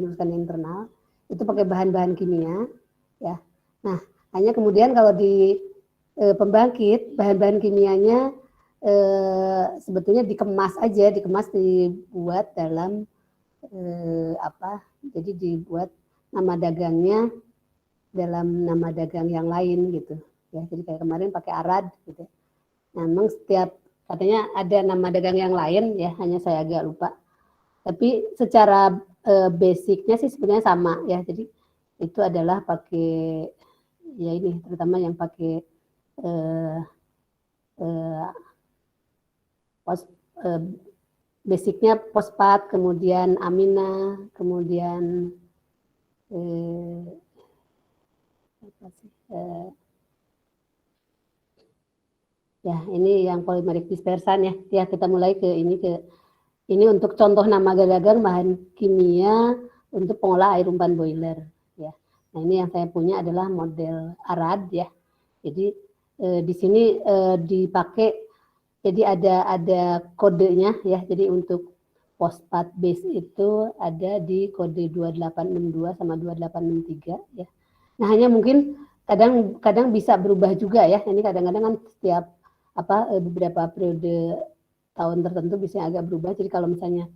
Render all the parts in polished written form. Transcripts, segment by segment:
meneruskan internal itu pakai bahan-bahan kimia ya. Nah, hanya kemudian kalau di pembangkit bahan-bahan kimianya sebetulnya dikemas aja, dibuat dalam jadi dibuat nama dagangnya dalam nama dagang yang lain gitu ya. Jadi kayak kemarin pakai Arad gitu. Nah, memang setiap katanya ada nama dagang yang lain ya, hanya saya agak lupa. Tapi secara basicnya sih sebenarnya sama ya. Jadi itu adalah pakai ya ini terutama yang pakai basicnya fosfat, kemudian amina, kemudian ya ini yang polimerik dispersan ya. Ya kita mulai ke ini untuk contoh nama dagang bahan kimia untuk pengolah air umpan boiler ya. Nah ini yang saya punya adalah model Arad ya. Jadi di sini dipakai jadi ada kodenya ya. Jadi untuk fosfat base itu ada di kode 2862 sama 2863 ya. Nah hanya mungkin kadang bisa berubah juga ya. Ini kadang-kadang kan setiap beberapa periode tahun tertentu bisa agak berubah. Jadi kalau misalnya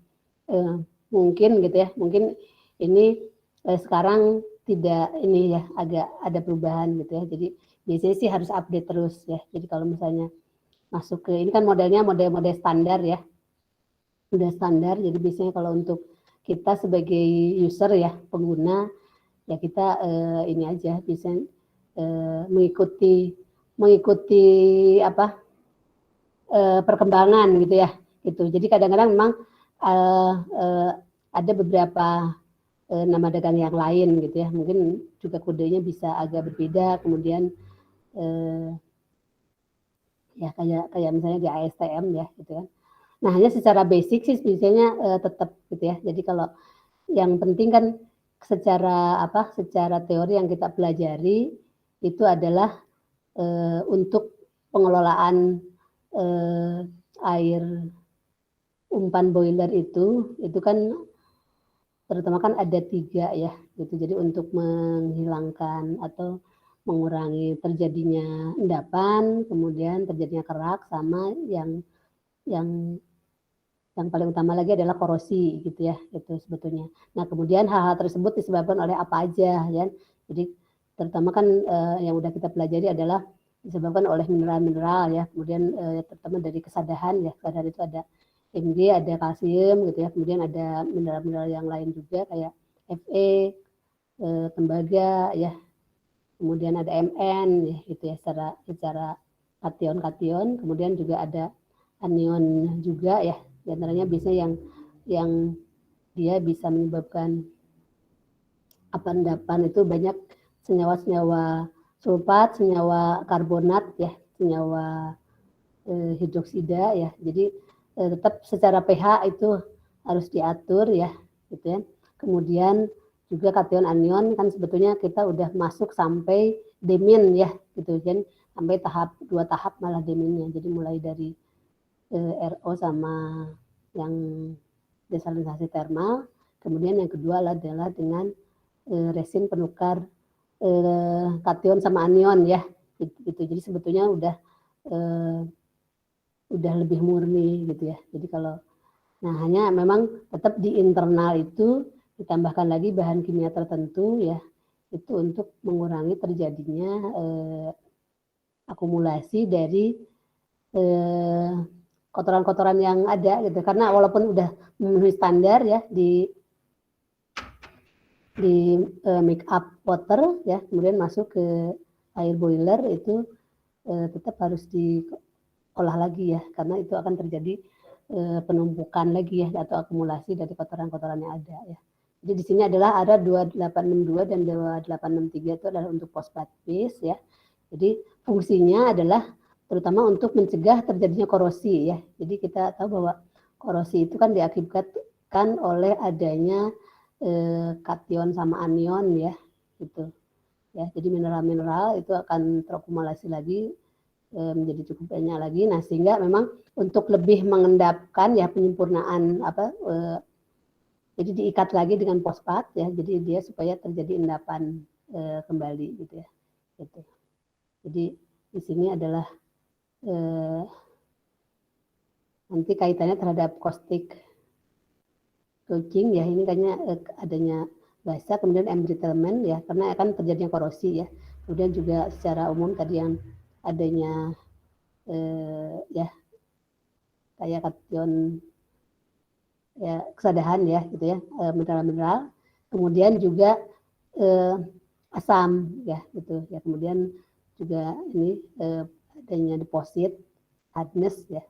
mungkin gitu ya, mungkin ini sekarang tidak ini ya agak ada perubahan gitu ya. Jadi biasanya sih harus update terus ya. Jadi kalau misalnya masuk ke ini kan modelnya model standar ya. Udah standar. Jadi biasanya kalau untuk kita sebagai user ya, pengguna ya kita ini aja bisa mengikuti perkembangan gitu ya gitu. Jadi kadang-kadang memang ada beberapa nama dagang yang lain gitu ya, mungkin juga kodenya bisa agak berbeda, kemudian ya kayak misalnya di ASTM ya gitu kan. Nah hanya secara basic sih biasanya tetap gitu ya. Jadi kalau yang penting kan secara teori yang kita pelajari itu adalah untuk pengelolaan air umpan boiler itu kan terutama kan ada 3 ya gitu. Jadi untuk menghilangkan atau mengurangi terjadinya endapan, kemudian terjadinya kerak, sama yang paling utama lagi adalah korosi gitu ya, itu sebetulnya. Nah kemudian hal-hal tersebut disebabkan oleh apa aja ya. Jadi terutama kan yang udah kita pelajari adalah disebabkan oleh mineral-mineral ya, kemudian terutama dari kesadahan ya. Kesadahan itu ada Mg, ada kalsium gitu ya, kemudian ada mineral-mineral yang lain juga kayak Fe, tembaga ya, kemudian ada Mn ya, gitu ya secara kation, kemudian juga ada anion juga ya, di antaranya biasanya yang dia bisa menyebabkan endapan itu banyak senyawa-senyawa sulfat, senyawa karbonat ya, senyawa hidroksida ya. Jadi tetap secara pH itu harus diatur ya gitu ya. Kemudian juga kation anion kan sebetulnya kita udah masuk sampai demin ya gitu kan, sampai 2 tahap malah deminnya. Jadi mulai dari RO sama yang desalinisasi termal, kemudian yang kedua adalah dengan resin penukar kation sama anion ya gitu. Jadi sebetulnya udah lebih murni gitu ya. Jadi kalau hanya memang tetap di internal itu ditambahkan lagi bahan kimia tertentu ya, itu untuk mengurangi terjadinya akumulasi dari kotoran-kotoran yang ada gitu. Karena walaupun udah memenuhi standar ya di make up water ya, kemudian masuk ke air boiler itu tetap harus diolah lagi ya, karena itu akan terjadi penumpukan lagi ya atau akumulasi dari kotoran-kotoran yang ada ya. Jadi di sini adalah ada 2862 dan 2863 itu adalah untuk fosfat base ya. Jadi fungsinya adalah terutama untuk mencegah terjadinya korosi ya. Jadi kita tahu bahwa korosi itu kan diakibatkan oleh adanya kation sama anion ya gitu. Ya, jadi mineral-mineral itu akan terakumulasi lagi menjadi cukup banyak lagi. Nah, sehingga memang untuk lebih mengendapkan ya penyempurnaan Jadi diikat lagi dengan fosfat ya, jadi dia supaya terjadi endapan kembali gitu ya. Gitu. Jadi di sini adalah nanti kaitannya terhadap caustic coaching ya, ini kayaknya adanya basa, kemudian embrittlement ya, karena akan terjadinya korosi ya. Kemudian juga secara umum tadi yang adanya ya kayak kation ya, kesadahan ya gitu ya, mineral-mineral. Kemudian juga asam ya gitu ya. Kemudian juga ini adanya deposit hardness ya.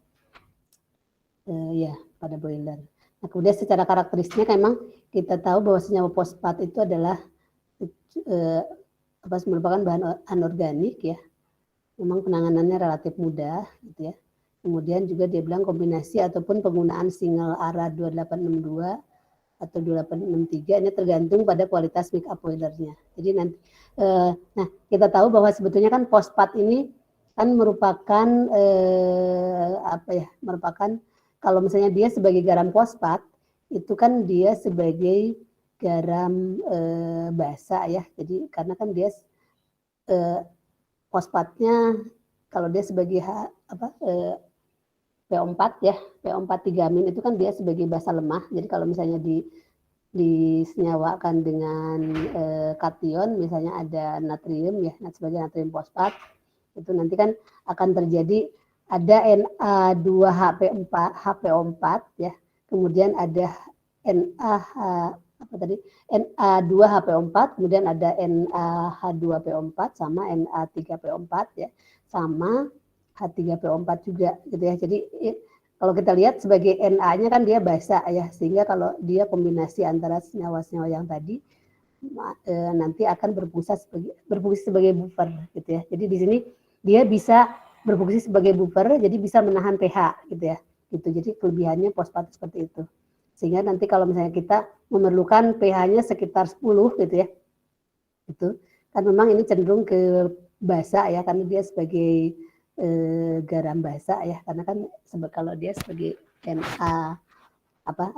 Ya pada boiler. Nah, kemudian secara karakteristiknya memang kita tahu bahwa senyawa fosfat itu adalah merupakan bahan anorganik ya. Memang penanganannya relatif mudah gitu ya. Kemudian juga dia bilang kombinasi ataupun penggunaan single ARA 2862 atau 2863 ini tergantung pada kualitas make up boilernya. Jadi nanti nah kita tahu bahwa sebetulnya kan fosfat ini kan merupakan merupakan kalau misalnya dia sebagai garam fosfat itu kan dia sebagai garam basa ya. Jadi karena kan dia fosfatnya kalau dia sebagai PO4 ya, PO4 tigamin itu kan dia sebagai basa lemah. Jadi kalau misalnya disenyawakan dengan kation, misalnya ada natrium ya, sebagai natrium fosfat, itu nanti kan akan terjadi ada Na2HPO4 ya, kemudian ada Na2HPO4, kemudian ada NaH2PO4 sama Na3PO4 ya, sama H3PO4 juga gitu ya. Jadi kalau kita lihat sebagai Na-nya kan dia basa ya, sehingga kalau dia kombinasi antara senyawa-senyawa yang tadi nanti akan berfungsi sebagai buffer gitu ya. Jadi di sini dia bisa berfungsi sebagai buffer, jadi bisa menahan pH gitu ya. Gitu. Jadi kelebihannya fosfat seperti itu. Sehingga nanti kalau misalnya kita memerlukan pH-nya sekitar 10 gitu ya. Itu kan memang ini cenderung ke basa ya, karena dia sebagai garam basa ya, karena kan kalau dia sebagai Na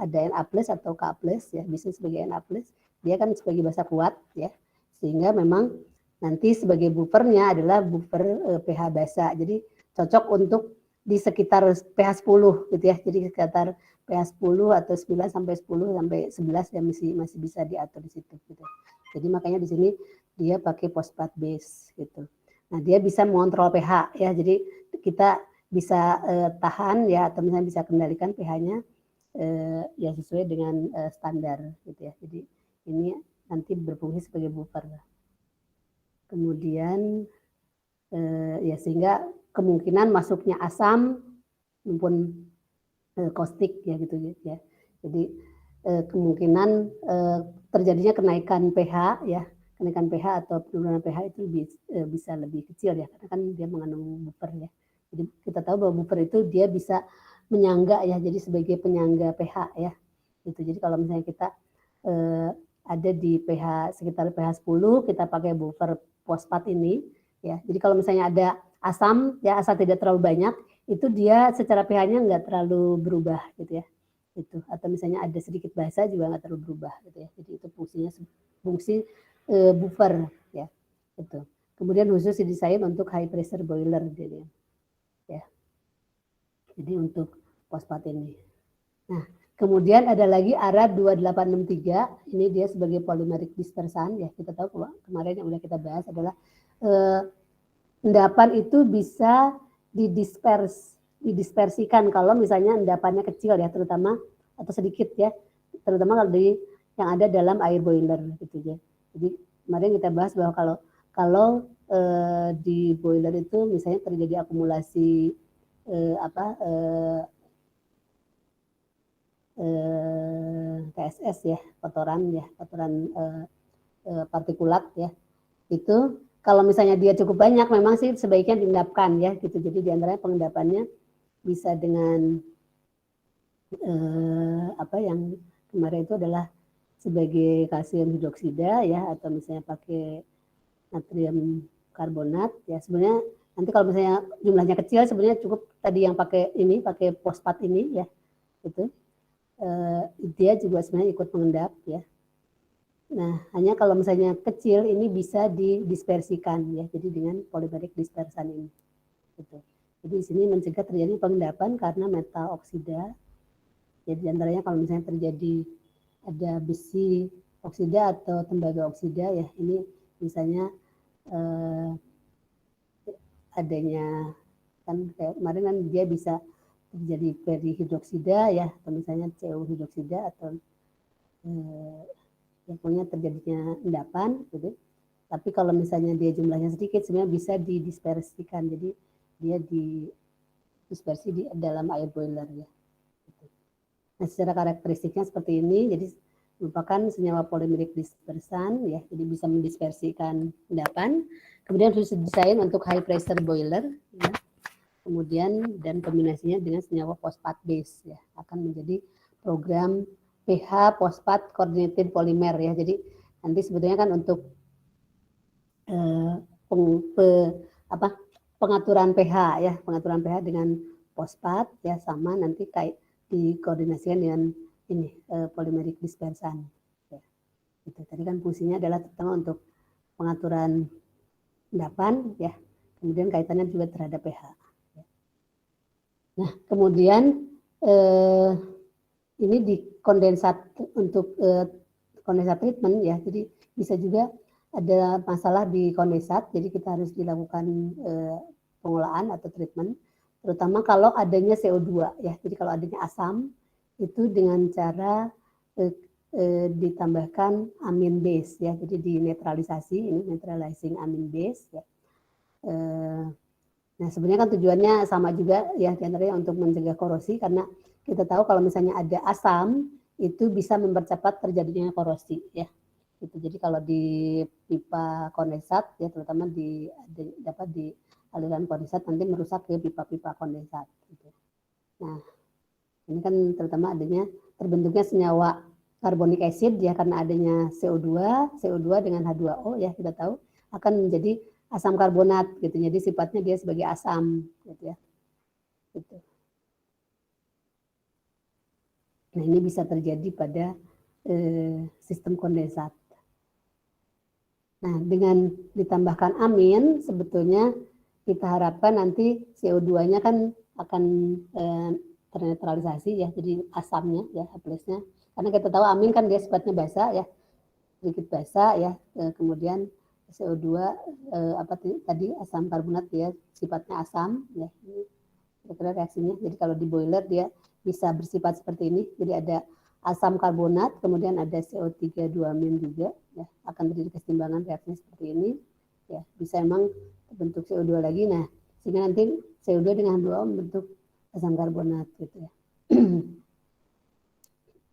ada Na plus atau K plus ya, bisa sebagai Na plus, dia kan sebagai basa kuat ya, sehingga memang nanti sebagai buffernya adalah buffer pH basa, jadi cocok untuk di sekitar pH 10 gitu ya, jadi sekitar pH 10 atau 9 sampai 10 sampai 11 ya masih bisa diatur di situ gitu. Jadi makanya di sini dia pakai fosfat base gitu. Nah, dia bisa mengontrol pH ya. Jadi kita bisa tahan ya, atau misalnya bisa kendalikan pH-nya ya sesuai dengan standar gitu ya. Jadi ini nanti berfungsi sebagai buffer. Kemudian ya sehingga kemungkinan masuknya asam maupun caustic ya gitu ya. Jadi kemungkinan terjadinya kenaikan pH ya, kenaikan pH atau penurunan pH itu bisa lebih kecil ya, karena kan dia mengandung buffer ya. Jadi kita tahu bahwa buffer itu dia bisa menyangga ya, jadi sebagai penyangga pH ya. Gitu. Jadi kalau misalnya kita ada di pH sekitar pH 10, kita pakai buffer fosfat ini ya. Jadi kalau misalnya ada asam ya, asal tidak terlalu banyak, itu dia secara pH-nya nggak terlalu berubah gitu ya. Itu atau misalnya ada sedikit basa juga nggak terlalu berubah gitu ya. Jadi itu fungsi buffer ya. Itu. Kemudian khusus didesain untuk high pressure boiler jadi ya. Jadi untuk fosfat ini. Nah, kemudian ada lagi ARA 2863, ini dia sebagai polymeric dispersan ya. Kita tahu kemarin yang udah kita bahas adalah endapan itu bisa didispersikan kalau misalnya endapannya kecil ya, terutama atau sedikit ya, terutama kalau yang ada dalam air boiler gitu ya. Jadi kemarin kita bahas bahwa kalau di boiler itu misalnya terjadi akumulasi TSS ya, kotoran partikulat ya, itu kalau misalnya dia cukup banyak memang sih sebaiknya diendapkan ya gitu. Jadi diantaranya pengendapannya bisa dengan yang kemarin itu adalah sebagai kalsium hidroksida ya, atau misalnya pakai natrium karbonat ya. Sebenarnya nanti kalau misalnya jumlahnya kecil sebenarnya cukup tadi yang pakai fosfat ini ya gitu. dia juga sebenarnya ikut mengendap ya. Nah, hanya kalau misalnya kecil ini bisa didispersikan ya, jadi dengan polimeric dispersan ini. Gitu. Jadi di sini mencegah terjadi pengendapan karena metal oksida. Jadi antaranya kalau misalnya terjadi ada besi oksida atau tembaga oksida ya, ini misalnya adanya kan kayak kemarin kan dia bisa terjadi perihidroksida ya, atau misalnya CO hidroksida atau yang punya terjadinya endapan gitu. Tapi kalau misalnya dia jumlahnya sedikit sebenarnya bisa didispersikan, jadi dia didispersi di dalam air boiler ya. Nah, secara karakteristiknya seperti ini, jadi merupakan senyawa polimeric dispersan ya, jadi bisa mendispersikan endapan. Kemudian harus didesain untuk high pressure boiler ya. Kemudian dan kombinasinya dengan senyawa fosfat base ya, akan menjadi program pH fosfat coordinated polymer ya. Jadi nanti sebetulnya kan untuk pengaturan pH ya, pengaturan pH dengan fosfat ya, sama nanti kayak dikoordinasikan dengan ini polimeric dispersan ya. Itu tadi kan fungsinya adalah terutama untuk pengaturan endapan ya, kemudian kaitannya juga terhadap pH ya. Nah, kemudian ini di kondensat untuk kondensat treatment ya, jadi bisa juga ada masalah di kondensat, jadi kita harus dilakukan pengolahan atau treatment, terutama kalau adanya CO2 ya. Jadi kalau adanya asam itu dengan cara ditambahkan amin base ya, jadi dinetralisasi, ini neutralizing amin base ya. Nah, sebenarnya kan tujuannya sama juga ya, diantaranya untuk mencegah korosi, karena kita tahu kalau misalnya ada asam itu bisa mempercepat terjadinya korosi ya. Gitu. Jadi kalau di pipa kondensat ya, terutama dapat di aliran kondensat nanti merusak ke pipa-pipa kondensat. Gitu. Nah, ini kan terutama adanya terbentuknya senyawa carbonic acid ya, karena adanya CO2 dengan H2O ya, kita tahu akan menjadi asam karbonat gitu. Jadi sifatnya dia sebagai asam gitu ya. Gitu. Nah, ini bisa terjadi pada sistem kondensat. Nah, dengan ditambahkan amin, sebetulnya kita harapkan nanti CO2-nya kan akan ternetralisasi ya, jadi asamnya ya, H+-nya. Karena kita tahu amin kan dia sifatnya basa ya, sedikit basa ya, kemudian CO2 tadi asam karbonat dia sifatnya asam ya. Ini kira-kira reaksinya. Jadi kalau di boiler dia bisa bersifat seperti ini. Jadi ada asam karbonat, kemudian ada CO3 2-min juga ya, akan terjadi keseimbangan reaksinya seperti ini ya, bisa emang bentuk CO2 lagi. Nah, sehingga nanti CO2 dengan H2O membentuk asam karbonat gitu ya.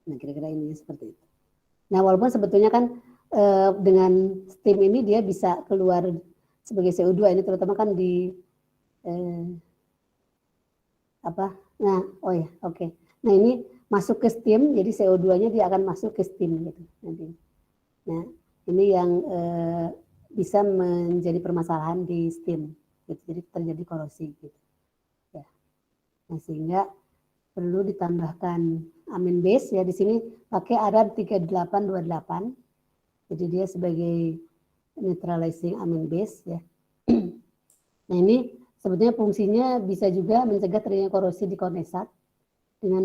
Nah, kira-kira ini seperti itu. Nah, walaupun sebetulnya kan dengan steam ini dia bisa keluar sebagai CO2, ini terutama kan di nah, oh ya, oke. Nah, ini masuk ke steam, jadi CO2-nya dia akan masuk ke steam gitu nanti. Nah, ini yang bisa menjadi permasalahan di steam, gitu. Jadi terjadi korosi gitu. Ya. Nah, sehingga perlu ditambahkan amin base ya, di sini pakai arad 3828. Jadi dia sebagai neutralizing amin base ya. Nah, ini sebetulnya fungsinya bisa juga mencegah terjadinya korosi di kondensat dengan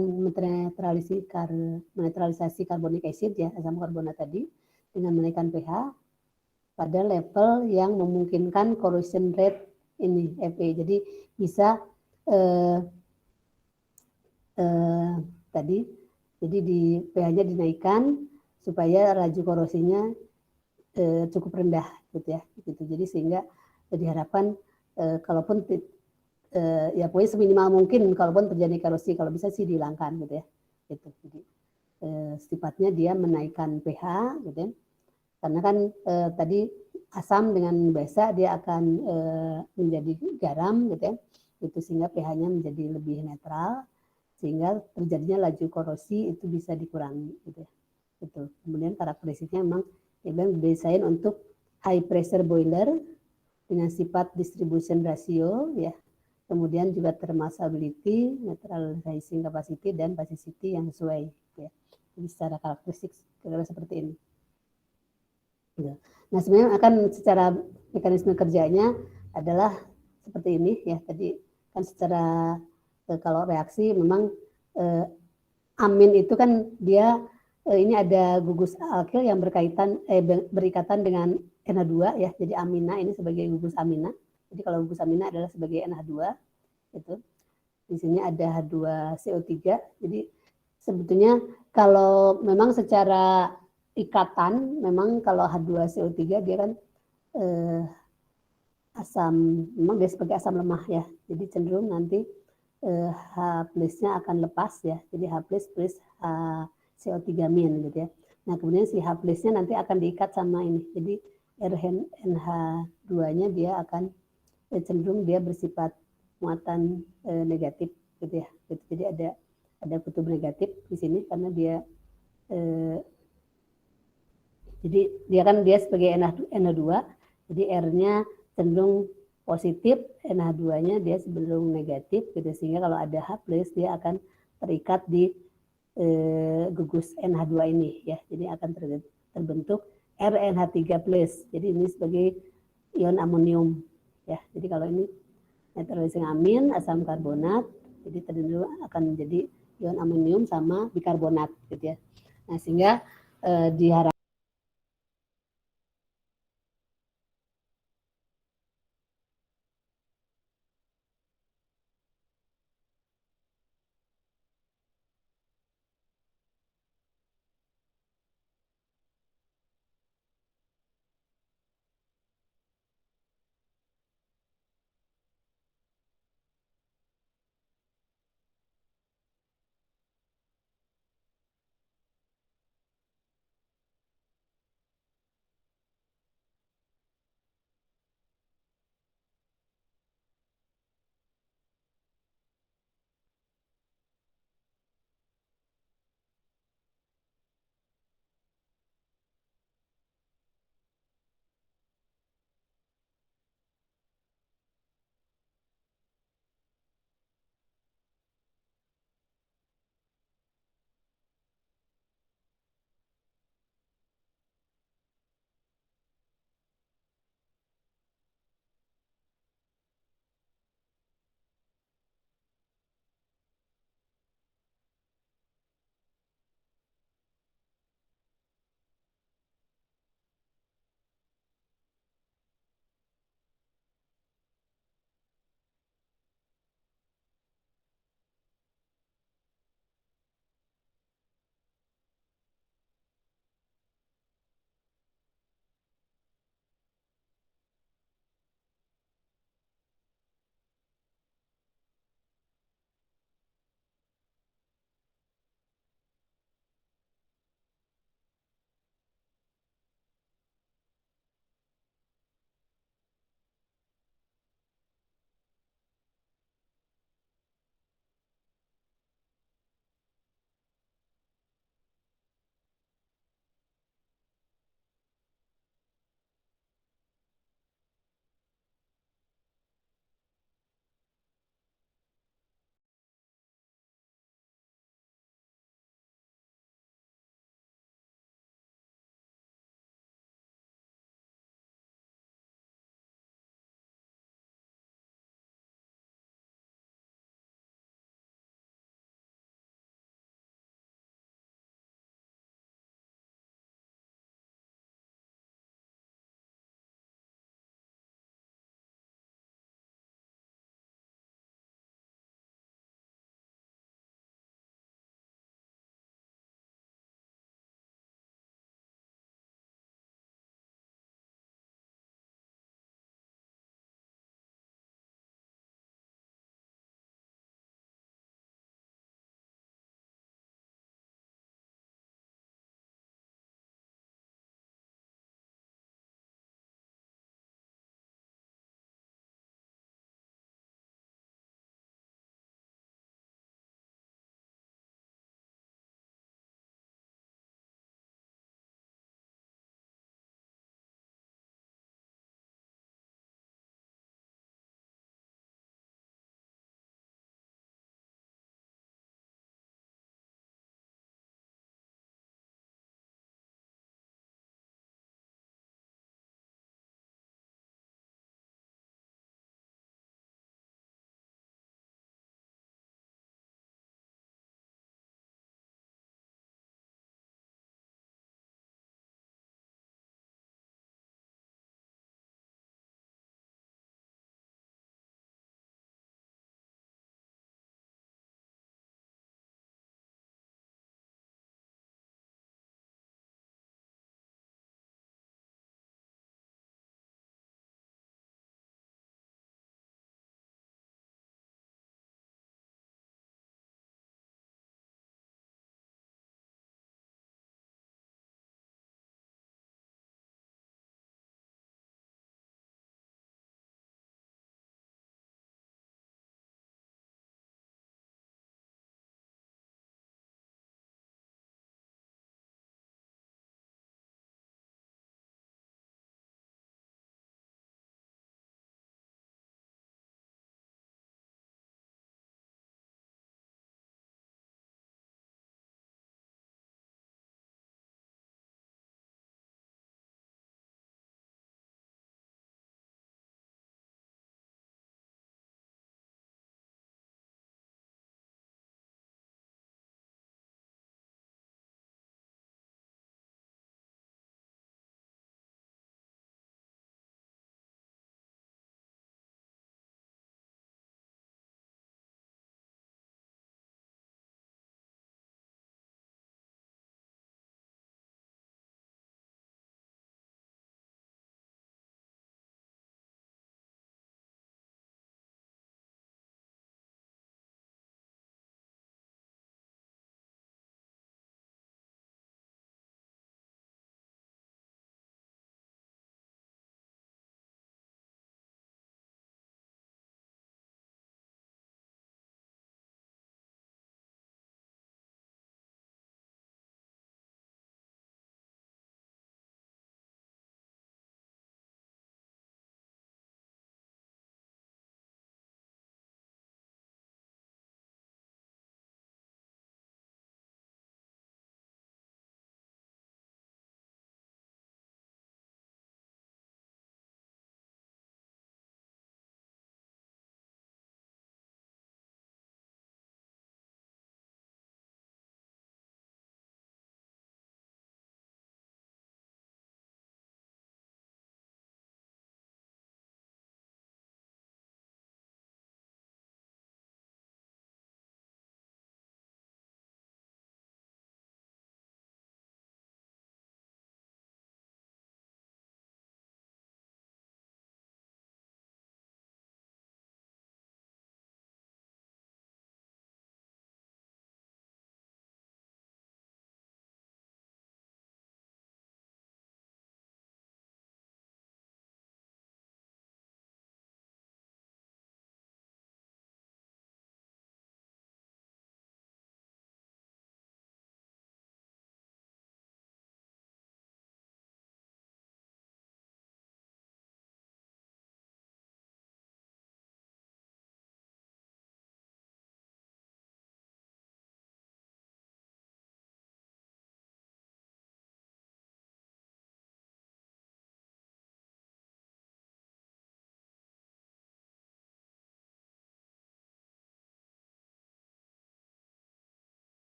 menetralisasi carbonic acid ya, asam karbonat tadi, dengan menaikkan pH pada level yang memungkinkan corrosion rate ini Fe. Jadi bisa tadi, jadi di pH-nya dinaikkan supaya laju korosinya cukup rendah gitu ya. Gitu. Jadi sehingga diharapkan kalaupun ya pokoknya seminimal mungkin kalaupun terjadi korosi, kalau bisa sih dihilangkan gitu ya. Gitu. Jadi sifatnya dia menaikkan pH gitu ya. Karena kan tadi asam dengan basa dia akan menjadi garam gitu ya. Itu sehingga pH-nya menjadi lebih netral, sehingga terjadinya laju korosi itu bisa dikurangi gitu ya. Gitu. Kemudian karakteristiknya memang didesain untuk high pressure boiler dengan sifat distribution ratio ya, kemudian juga thermostability, neutralizing capacity, dan basicity yang sesuai. Ya. Jadi secara karakteristik seperti ini. Nah, sebenarnya akan secara mekanisme kerjanya adalah seperti ini ya. Tadi kan secara kalau reaksi memang amin itu kan dia ini ada gugus alkil yang berikatan dengan NH2 ya. Jadi amina ini sebagai gugus amina. Jadi kalau gugus amina adalah sebagai NH2 itu. Di sini ada H2CO3. Jadi sebetulnya kalau memang secara ikatan memang kalau H2CO3 dia kan asam, memang dia sebagai asam lemah ya. Jadi cenderung nanti H plusnya akan lepas ya. Jadi H plus plus CO3 min gitu ya. Nah kemudian si H plusnya nanti akan diikat sama ini. Jadi RNH2-nya dia akan cenderung dia bersifat muatan negatif gitu ya. Jadi ada kutub negatif di sini karena dia jadi dia kan dia sebagai NH2, jadi R-nya cenderung positif, NH2-nya dia cenderung negatif gitu, sehingga kalau ada H plus dia akan terikat di gugus NH2 ini ya. Jadi akan terbentuk RNH3 plus. Jadi ini sebagai ion amonium ya. Jadi kalau ini neutralizing amin, asam karbonat, jadi cenderung akan menjadi ion amonium sama bikarbonat gitu ya. Nah, sehingga diharapkan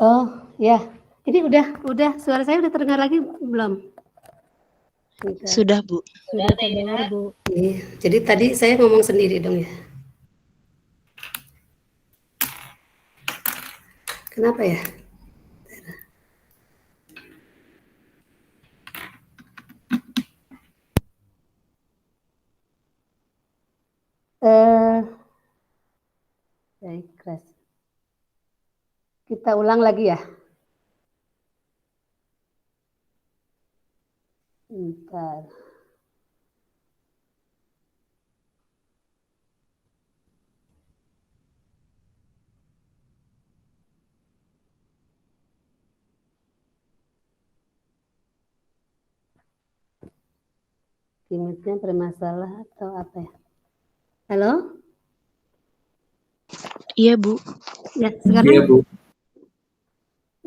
Oh, ya. Ini udah suara saya udah terdengar lagi belum? Sudah, Bu. Sudah terdengar, Bu. Iya. Jadi tadi saya ngomong sendiri dong ya. Kenapa ya? Baik, keras. Kita ulang lagi ya. Bentar. Image-nya bermasalah atau apa ya? Halo? Iya, Bu. Ya, sekarang Iya, Bu.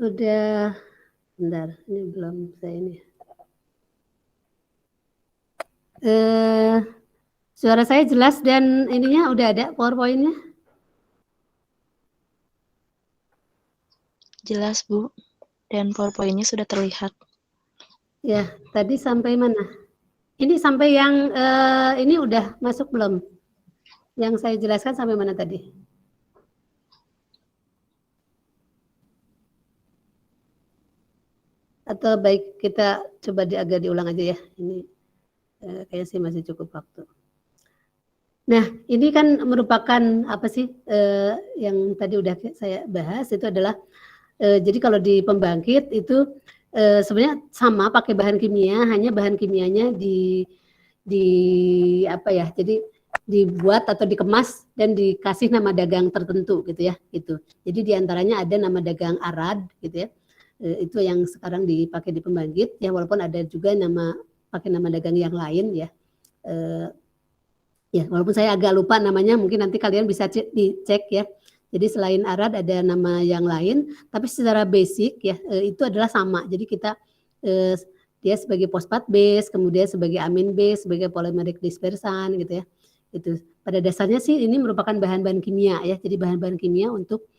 udah. Bentar, ini belum saya ini. Suara saya jelas dan ininya udah ada PowerPoint-nya? Jelas, Bu. Dan PowerPoint-nya sudah terlihat. Ya, tadi sampai mana? Ini sampai yang ini udah masuk belum? Yang saya jelaskan sampai mana tadi? Atau baik kita coba agak diulang aja ya. Ini kayaknya sih masih cukup waktu. Nah, ini kan merupakan apa sih yang tadi udah saya bahas itu adalah jadi kalau di pembangkit itu sebenarnya sama pakai bahan kimia, hanya bahan kimianya di apa ya? Jadi dibuat atau dikemas dan dikasih nama dagang tertentu gitu ya, gitu. Jadi diantaranya ada nama dagang Arad gitu ya. Itu yang sekarang dipakai di pembangkit ya, walaupun ada juga pakai nama dagang yang lain ya. Ya, walaupun saya agak lupa namanya, mungkin nanti kalian bisa dicek ya. Jadi selain Arad ada nama yang lain, tapi secara basic ya itu adalah sama. Jadi kita dia sebagai fosfat base, kemudian sebagai amin base, sebagai polymeric dispersan gitu ya. Itu pada dasarnya sih ini merupakan bahan-bahan kimia ya. Jadi bahan-bahan kimia untuk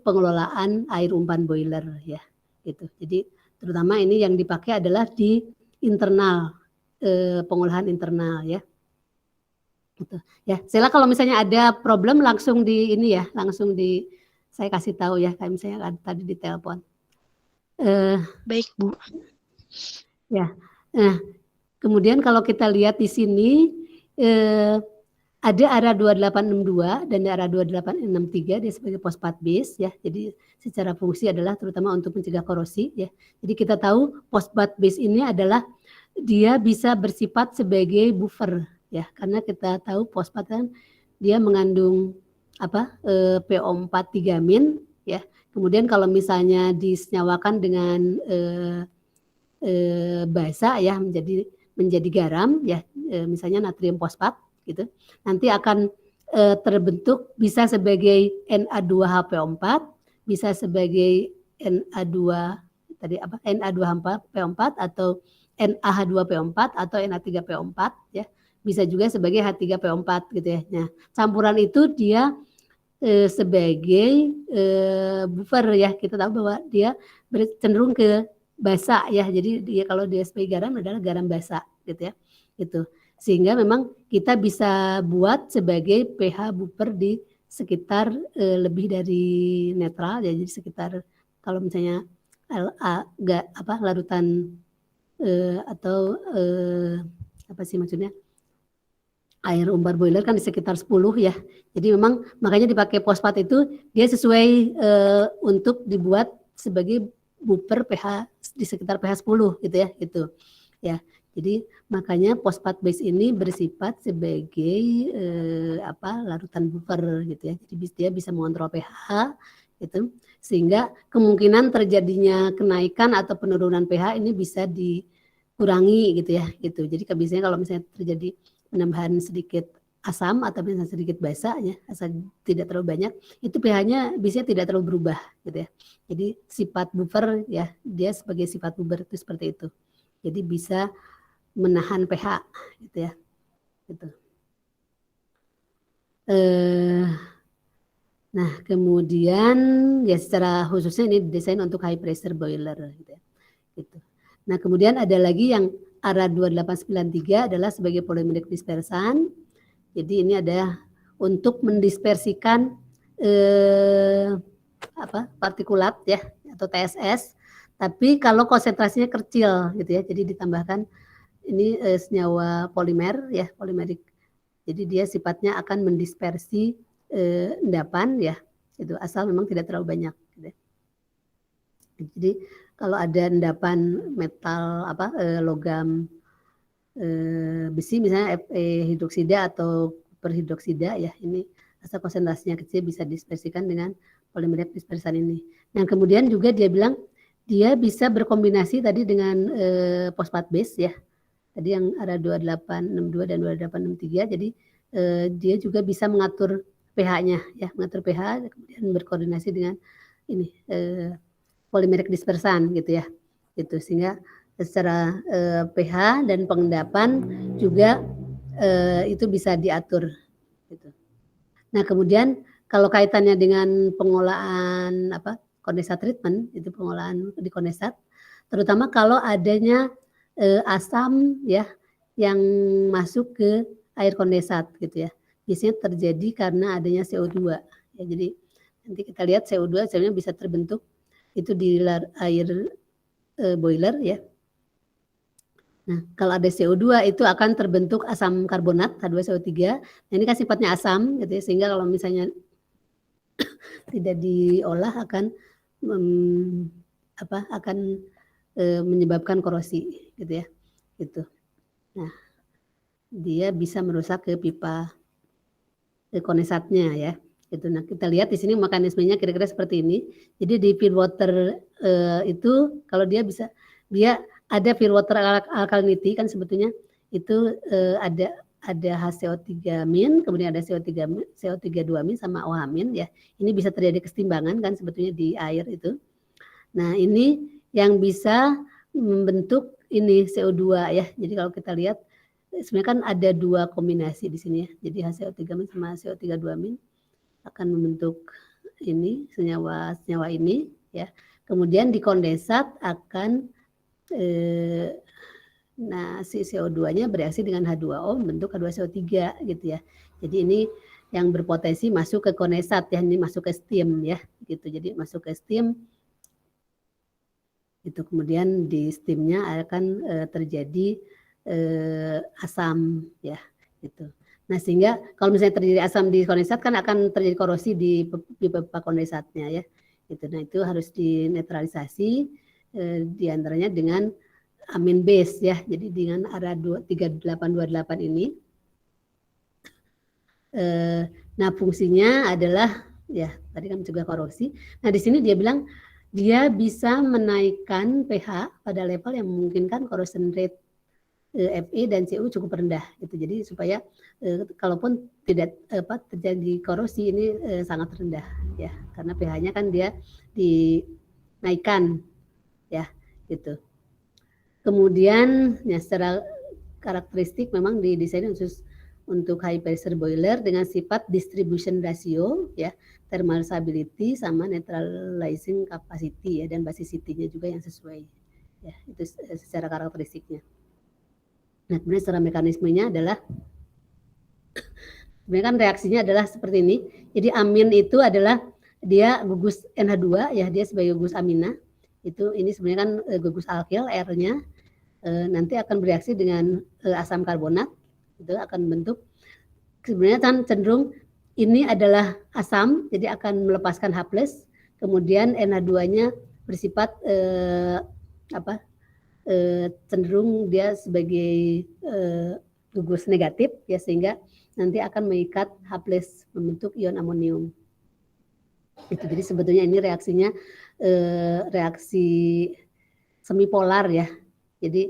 pengelolaan air umpan boiler ya. Gitu. Jadi terutama ini yang dipakai adalah di internal pengolahan internal ya. Gitu. Ya, Sela kalau misalnya ada problem langsung di ini ya, langsung saya kasih tahu ya, kayak misalnya tadi di telepon. Baik, Bu. Ya. Nah, kemudian kalau kita lihat di sini ada ARA 2862 dan ARA 2863 dia sebagai fosfat base ya. Jadi secara fungsi adalah terutama untuk mencegah korosi ya. Jadi kita tahu fosfat base ini adalah dia bisa bersifat sebagai buffer ya, karena kita tahu fosfat kan dia mengandung PO4 3- ya. Kemudian kalau misalnya disenyawakan dengan basa ya menjadi garam ya, misalnya natrium fosfat gitu, nanti akan terbentuk bisa sebagai Na2HPO4, bisa sebagai Na2 tadi apa Na2HPO4 atau NaH2PO4 atau Na3PO4 ya. Bisa juga sebagai H3PO4 gitu ya. Nah, campuran itu dia sebagai buffer ya. Kita tahu bahwa dia cenderung ke basa ya. Jadi dia kalau dia sebagai garam adalah garam basa gitu ya. Gitu. Sehingga memang kita bisa buat sebagai pH buffer di sekitar lebih dari netral ya. Jadi sekitar kalau misalnya larutan atau apa sih maksudnya air umbar boiler kan di sekitar 10 ya. Jadi memang makanya dipakai fosfat itu dia sesuai untuk dibuat sebagai buffer pH di sekitar pH 10 gitu ya, gitu. Ya. Jadi makanya fosfat base ini bersifat sebagai larutan buffer gitu ya. Jadi dia bisa mengontrol pH gitu. Sehingga kemungkinan terjadinya kenaikan atau penurunan pH ini bisa dikurangi gitu ya, gitu. Jadi biasanya kalau misalnya terjadi penambahan sedikit asam atau misalnya sedikit basa ya, asal tidak terlalu banyak, itu pH-nya bisa tidak terlalu berubah gitu ya. Jadi sifat buffer ya, dia sebagai sifat buffer itu seperti itu. Jadi bisa menahan pH gitu ya. Gitu. Nah, kemudian ya secara khususnya ini didesain untuk high pressure boiler gitu ya. Gitu. Nah, kemudian ada lagi yang ARA 2893 adalah sebagai polymeric dispersan. Jadi ini ada untuk mendispersikan partikulat ya atau TSS. Tapi kalau konsentrasinya kecil gitu ya, jadi ditambahkan ini senyawa polimer ya, polimerik. Jadi dia sifatnya akan mendispersi endapan ya, itu asal memang tidak terlalu banyak. Gitu. Jadi kalau ada endapan metal logam besi misalnya Fe hidroksida atau perhidroksida ya, ini asal konsentrasinya kecil bisa dispersikan dengan polimer dispersan ini. Nah kemudian juga dia bilang dia bisa berkombinasi tadi dengan fosfat base ya. Tadi yang ada 2862 dan 2863, jadi dia juga bisa mengatur pH-nya ya, mengatur pH kemudian berkoordinasi dengan ini polimeric dispersan gitu ya. Gitu sehingga secara pH dan pengendapan juga itu bisa diatur gitu. Nah, kemudian kalau kaitannya dengan pengolahan kondensat treatment, itu pengolahan di kondensat, terutama kalau adanya asam ya yang masuk ke air kondensat gitu ya. Biasanya terjadi karena adanya CO2 ya. Jadi nanti kita lihat CO2 sebenarnya bisa terbentuk itu di air boiler ya. Nah, kalau ada CO2 itu akan terbentuk asam karbonat H2SO3. Nah, ini kan sifatnya asam gitu ya, sehingga kalau misalnya tidak diolah akan menyebabkan korosi gitu ya. Gitu. Nah, dia bisa merusak ke pipa kondensatnya ya. Gitu. Nah, kita lihat di sini mekanismenya kira-kira seperti ini. Jadi di feed water itu kalau dia ada feed water alkalinity kan sebetulnya itu ada HCO3-, kemudian ada CO3 2- sama OH- ya. Ini bisa terjadi kesetimbangan kan sebetulnya di air itu. Nah, ini yang bisa membentuk ini CO2 ya. Jadi kalau kita lihat sebenarnya kan ada dua kombinasi di sini ya. Jadi HCO3- sama CO3 2- akan membentuk ini senyawa ini ya. Kemudian di kondensat akan si CO2-nya bereaksi dengan H2O membentuk H2SO3 gitu ya. Jadi ini yang berpotensi masuk ke kondensat ya, ini masuk ke steam ya gitu. Jadi masuk ke steam itu kemudian di steamnya akan terjadi asam ya gitu. Nah sehingga kalau misalnya terjadi asam di kondensat kan akan terjadi korosi di pipa kondensatnya ya. Gitu. Nah itu harus dinetralisasi diantaranya dengan amin base ya. Jadi dengan ARA 3828 ini. Nah fungsinya adalah ya tadi kan mencegah korosi. Nah di sini dia bilang dia bisa menaikkan pH pada level yang memungkinkan corrosion rate Fe dan Cu cukup rendah gitu. Jadi supaya kalaupun tidak terjadi korosi ini sangat rendah ya karena pH-nya kan dia dinaikkan ya gitu. Kemudian ya secara karakteristik memang didesain khusus untuk high pressure boiler dengan sifat distribution ratio ya, thermal stability sama neutralizing capacity ya dan basicity-nya juga yang sesuai ya itu secara karakteristiknya. Nah, kemudian secara mekanismenya adalah sebenarnya kan reaksinya adalah seperti ini. Jadi amin itu adalah dia gugus NH2 ya, dia sebagai gugus amina. Itu ini sebenarnya kan gugus alkil R-nya nanti akan bereaksi dengan asam karbonat. Itu akan bentuk sebenarnya kan cenderung ini adalah asam, jadi akan melepaskan H+, kemudian NH2-nya bersifat cenderung dia sebagai gugus negatif ya sehingga nanti akan mengikat H+ membentuk ion amonium. Itu jadi sebetulnya ini reaksinya reaksi semipolar ya. Jadi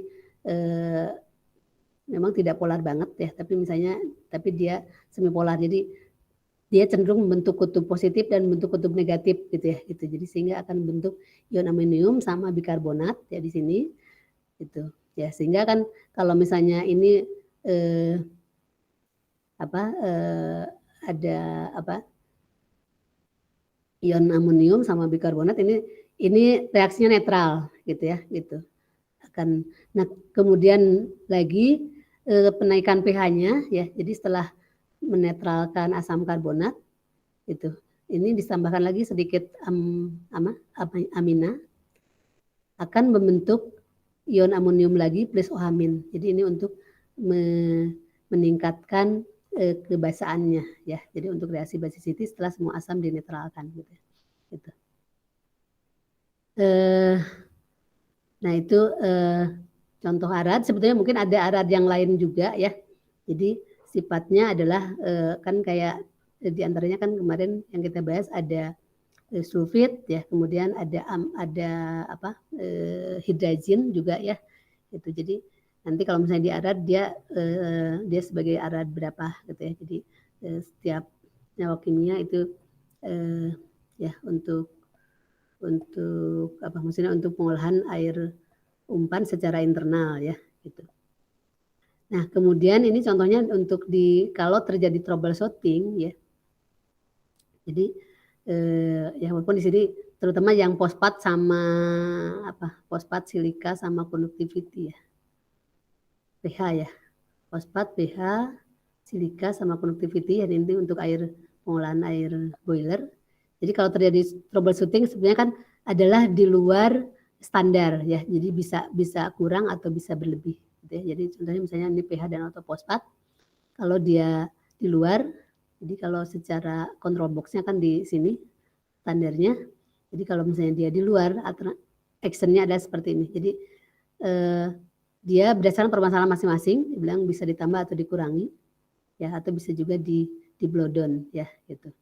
memang tidak polar banget ya, tapi dia semipolar. Jadi dia cenderung membentuk kutub positif dan membentuk kutub negatif gitu ya. Gitu. Jadi sehingga akan membentuk ion amonium sama bikarbonat ya di sini. Gitu. Ya sehingga kan kalau misalnya ini ada ion amonium sama bikarbonat ini reaksinya netral gitu ya, gitu. Nah, kemudian lagi penaikan pH-nya ya. Jadi setelah menetralkan asam karbonat itu, ini ditambahkan lagi sedikit amina akan membentuk ion amonium lagi plus OH-. Jadi ini untuk meningkatkan kebasaannya ya. Jadi untuk reaksi basicity setelah semua asam dinetralkan gitu. Gitu. Nah itu contoh arad. Sebetulnya mungkin ada arad yang lain juga ya. Jadi sifatnya adalah kan kayak diantaranya kan kemarin yang kita bahas ada sulfit ya, kemudian ada hidrazin juga ya. Itu jadi nanti kalau misalnya di arad dia sebagai arad berapa gitu ya. Jadi setiap nyawa kimia itu ya untuk apa maksudnya untuk pengolahan air umpan secara internal ya gitu. Nah, kemudian ini contohnya untuk kalau terjadi troubleshooting ya. Jadi ya walaupun di sini terutama yang fosfat sama fosfat silika sama conductivity ya. pH ya. Fosfat, pH, silika sama conductivity ya, ini untuk pengolahan air boiler. Jadi kalau terjadi troubleshooting sebenarnya kan adalah di luar standar ya. Jadi bisa kurang atau bisa berlebih gitu ya. Jadi contohnya misalnya ini pH dan ortofosfat. Kalau dia di luar, jadi kalau secara control box-nya kan di sini standarnya. Jadi kalau misalnya dia di luar, actionnya ada seperti ini. Jadi dia berdasarkan permasalahan masing-masing, dibilang bisa ditambah atau dikurangi, ya atau bisa juga di blow down ya gitu.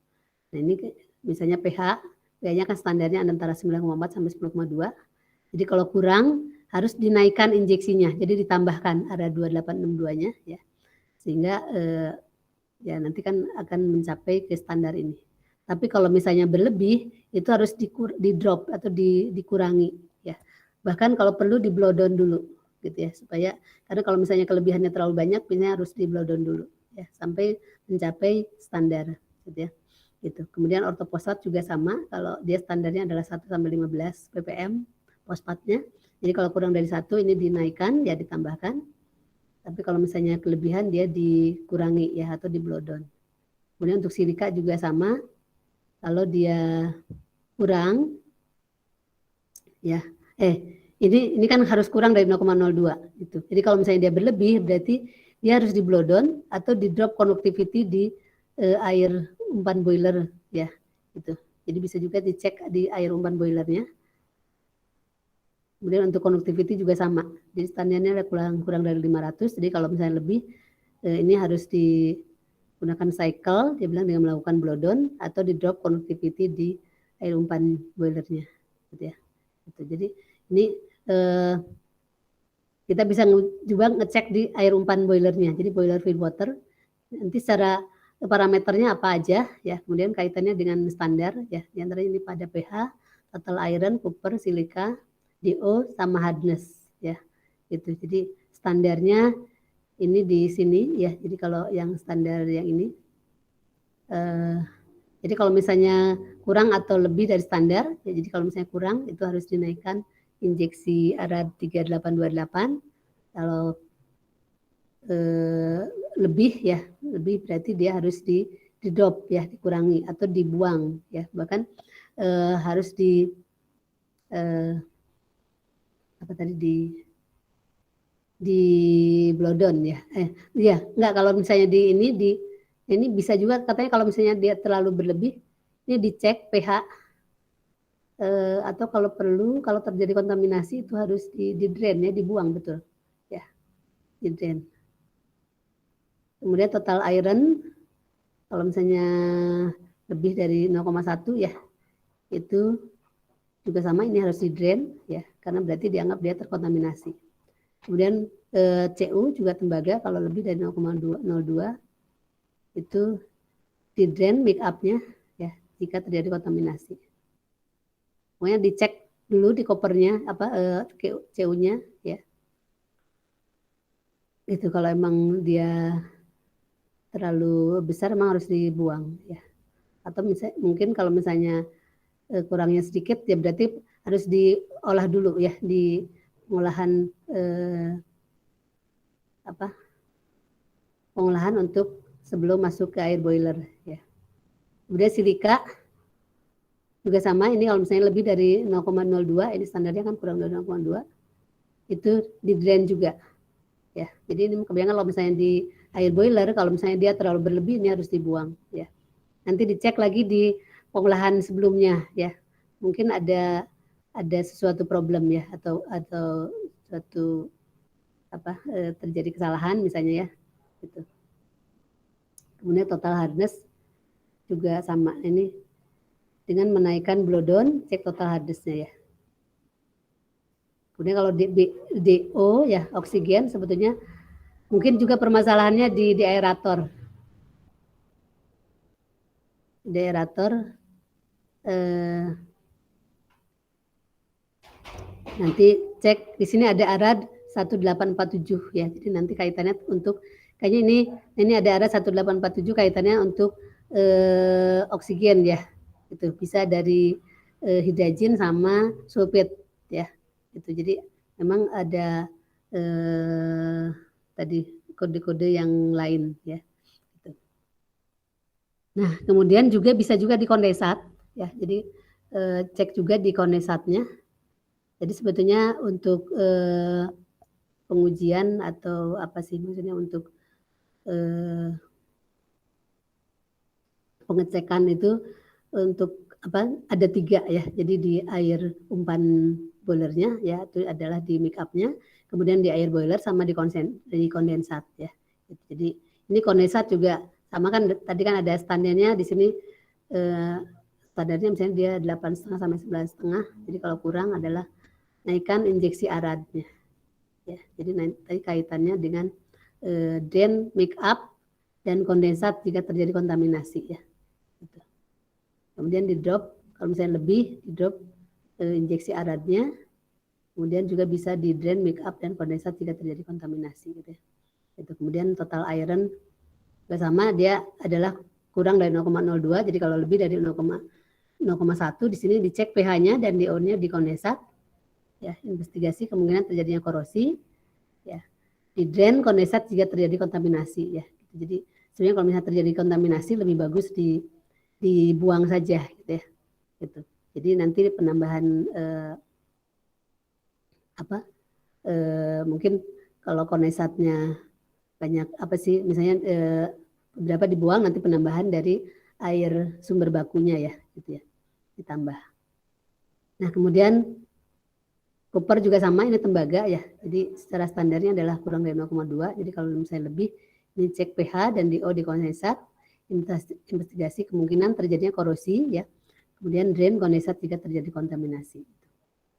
Nah ini misalnya pH-nya kan standarnya antara 9,4 sampai 10,2. Jadi kalau kurang harus dinaikkan injeksinya, jadi ditambahkan ada 2862-nya ya, sehingga ya nanti kan akan mencapai ke standar ini. Tapi kalau misalnya berlebih itu harus di drop atau dikurangi ya. Bahkan kalau perlu di blow down dulu gitu ya, supaya karena kalau misalnya kelebihannya terlalu banyak, biasanya harus di blow down dulu ya sampai mencapai standar gitu ya. Gitu. Kemudian ortofosfat juga sama, kalau dia standarnya adalah 1 sampai 15 ppm fosfatnya. Jadi kalau kurang dari 1 ini dinaikkan ya ditambahkan. Tapi kalau misalnya kelebihan dia dikurangi ya atau di blow down. Kemudian untuk silika juga sama. Kalau dia kurang ya ini kan harus kurang dari 0,02 gitu. Jadi kalau misalnya dia berlebih berarti dia harus di blow down atau di drop conductivity di air umpan boiler ya gitu. Jadi bisa juga dicek di air umpan boilernya. Kemudian untuk conductivity juga sama. Jadi standarnya ada kurang dari 500. Jadi kalau misalnya lebih ini harus digunakan cycle, dia bilang dengan melakukan blow down atau di drop conductivity di air umpan boilernya gitu ya. Gitu. Jadi ini kita bisa juga ngecek di air umpan boilernya. Jadi boiler feed water nanti secara parameternya apa aja ya, kemudian kaitannya dengan standar ya, di antaranya ini pada pH, total iron, copper, silika, DO sama hardness ya. Gitu. Jadi standarnya ini di sini ya. Jadi kalau yang standar yang ini jadi kalau misalnya kurang atau lebih dari standar, ya jadi kalau misalnya kurang itu harus dinaikkan injeksi arad 3828. Kalau lebih berarti dia harus di drop ya, dikurangi atau dibuang ya. Bahkan harus di blow down ya. Enggak, kalau misalnya ini bisa juga katanya kalau misalnya dia terlalu berlebih, ini dicek pH atau kalau perlu kalau terjadi kontaminasi itu harus di drain ya, dibuang betul ya, di drain. Kemudian total iron kalau misalnya lebih dari 0,1 ya itu juga sama, ini harus di drain ya karena berarti dianggap dia terkontaminasi. Kemudian CU juga tembaga kalau lebih dari 0,02 itu di drain make up-nya ya jika terjadi kontaminasi. Pokoknya dicek dulu di kopernya CU-nya ya. Itu kalau emang dia terlalu besar emang harus dibuang ya. Atau mungkin kalau misalnya kurangnya sedikit, ya berarti harus diolah dulu ya di pengolahan pengolahan untuk sebelum masuk ke air boiler ya. Kemudian silika juga sama, ini kalau misalnya lebih dari 0,02, ini standarnya kan kurang dari 0,2, itu di drain juga ya. Jadi ini kebanyakan kalau misalnya di air boiler, kalau misalnya dia terlalu berlebih, ini harus dibuang ya. Nanti dicek lagi di pengolahan sebelumnya ya, mungkin ada sesuatu problem ya, atau suatu terjadi kesalahan misalnya ya gitu. Kemudian total hardness juga sama, ini dengan menaikkan blow down, cek total hardness-nya ya. Kemudian kalau DO ya, oksigen, sebetulnya mungkin juga permasalahannya di aerator. Di aerator nanti cek di sini ada arad 1847 ya. Jadi nanti kaitannya untuk kayaknya ini ada arad 1847 kaitannya untuk oksigen ya. Itu bisa dari hidrogen sama sulfit ya. Itu jadi memang ada tadi kode-kode yang lain ya. Gitu. Nah, kemudian juga bisa juga di kondensat ya. Jadi cek juga di kondensatnya. Jadi sebetulnya untuk pengujian atau apa sih maksudnya untuk pengecekan itu untuk ada 3 ya. Jadi di air umpan boilernya ya, itu adalah di make up-nya, kemudian di air boiler sama di kondensat ya. Jadi ini kondensat juga sama kan, tadi kan ada standarnya di sini standarnya misalnya dia 8,5 sampai 9,5. Jadi kalau kurang adalah naikkan injeksi aradnya ya. Jadi nanti kaitannya dengan drain, make up, dan kondensat jika terjadi kontaminasi ya. Gitu. Kemudian di drop, kalau misalnya lebih, di drop injeksi aradnya, kemudian juga bisa di drain, make up, dan kondensat jika terjadi kontaminasi gitu ya. Itu. Kemudian total iron bersama dia adalah kurang dari 0,02, jadi kalau lebih dari 0,1 di sini dicek pH-nya dan DO-nya di kondensat ya, investigasi kemungkinan terjadinya korosi ya. Di drain kondensat jika terjadi kontaminasi ya. Jadi sebenarnya kalau misalnya terjadi kontaminasi lebih bagus dibuang saja gitu ya. Gitu. Jadi nanti penambahan mungkin kalau kondensatnya banyak misalnya berapa dibuang, nanti penambahan dari air sumber bakunya ya gitu ya, ditambah. Nah, kemudian Cooper juga sama, ini tembaga ya. Jadi secara standarnya adalah kurang dari 0,2. Jadi kalau misalnya lebih, ini cek pH dan DO di kondensat, investigasi kemungkinan terjadinya korosi ya. Kemudian drain kondensat jika terjadi kontaminasi.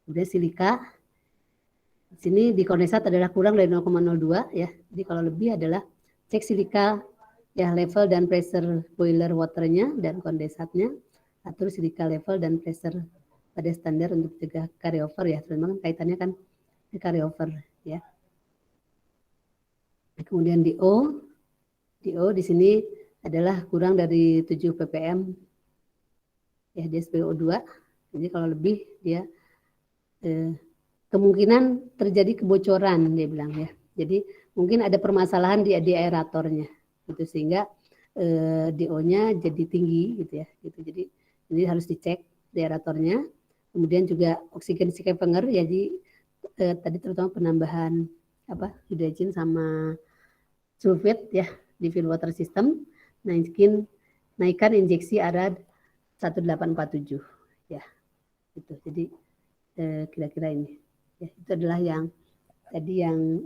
Kemudian silika, di sini di kondensat adalah kurang dari 0,02 ya. Jadi kalau lebih adalah cek silika ya, level dan pressure boiler waternya dan kondensatnya, atur silika level dan pressure pada standar untuk mencegah carryover ya, memang kaitannya kan di carryover ya. Kemudian DO di sini adalah kurang dari 7 ppm ya, dia SpO2. Jadi kalau lebih dia kemungkinan terjadi kebocoran dia bilang ya. Jadi mungkin ada permasalahan di aeratornya gitu, sehingga DO-nya jadi tinggi gitu ya. Gitu. Jadi ini harus dicek di aeratornya. Kemudian juga oksigen scavenger ya, jadi tadi terutama penambahan hidrogen sama sulfit ya di fill water system, naikkan injeksi arad 1847 ya. Gitu. Jadi kira-kira ini ya, itu adalah yang tadi yang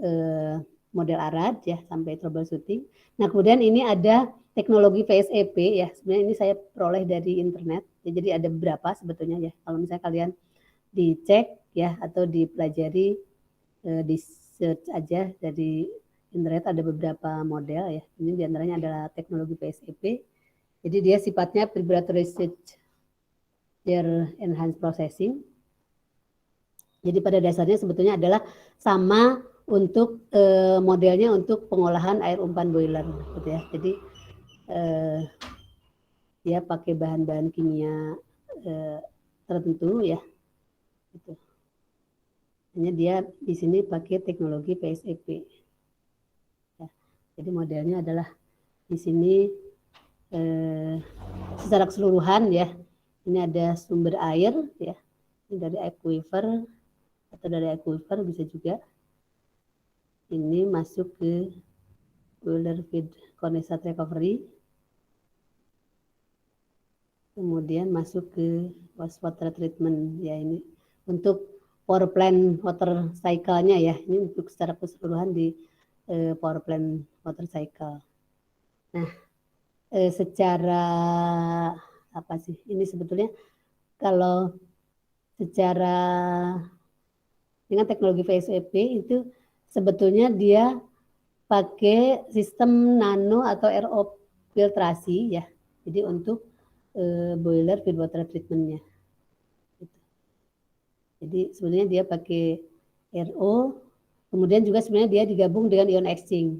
model arad ya sampai troubleshooting. Nah, kemudian ini ada teknologi VSEP ya. Sebenarnya ini saya peroleh dari internet. Ya, jadi ada beberapa sebetulnya ya. Kalau misalnya kalian dicek ya atau dipelajari, di search aja dari internet, ada beberapa model ya. Ini diantaranya adalah teknologi VSEP. Jadi dia sifatnya vibratory shear enhanced processing. Jadi pada dasarnya sebetulnya adalah sama untuk modelnya untuk pengolahan air umpan boiler gitu ya. Jadi dia pakai bahan-bahan kimia tertentu ya. Gitu. Hanya dia di sini pakai teknologi PSEP. Ya. Jadi modelnya adalah di sini secara keseluruhan ya. Ini ada sumber air ya. Ini dari aquifer atau dari aquifer bisa juga. Ini masuk ke boiler feed condensate recovery. Kemudian masuk ke wastewater treatment ya, ini untuk power plant water cycle-nya ya. Ini untuk secara keseluruhan di power plant water cycle. Nah, secara apa sih? Ini sebetulnya kalau secara dengan teknologi VSEP itu sebetulnya dia pakai sistem nano atau RO filtrasi ya. Jadi untuk boiler feed water treatment-nya. Gitu. Jadi sebenarnya dia pakai RO, kemudian juga sebenarnya dia digabung dengan ion exchange,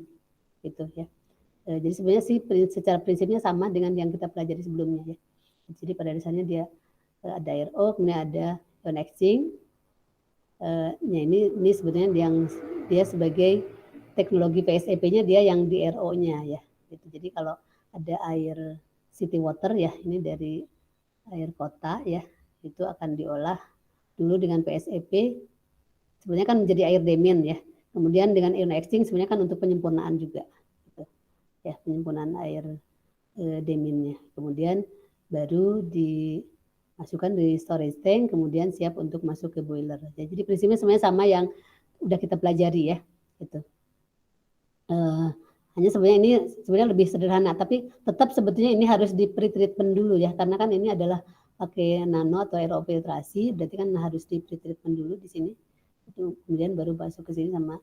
gitu ya. Jadi sebenarnya sih secara prinsipnya sama dengan yang kita pelajari sebelumnya ya. Jadi pada dasarnya dia ada RO, kemudian ada ion exchange. Ya ini sebetulnya yang dia sebagai teknologi PSEP-nya dia yang di RO-nya ya. Gitu. Jadi kalau ada air city water ya, ini dari air kota ya, itu akan diolah dulu dengan PSEP. Sebenarnya kan menjadi air demin ya. Kemudian dengan ion exchange sebenarnya kan untuk penyempurnaan juga. Gitu. Ya, penyempurnaan air deminnya. Kemudian baru dimasukkan di storage tank, kemudian siap untuk masuk ke boiler. Jadi prinsipnya sebenarnya sama yang udah kita pelajari ya. Gitu. Hanya sebenarnya ini sebenarnya lebih sederhana, tapi tetap sebetulnya ini harus di pre-treatment dulu ya, karena kan ini adalah pakai nano atau aerofiltrasi, berarti kan harus di pre-treatment dulu di sini. Itu kemudian baru masuk ke sini sama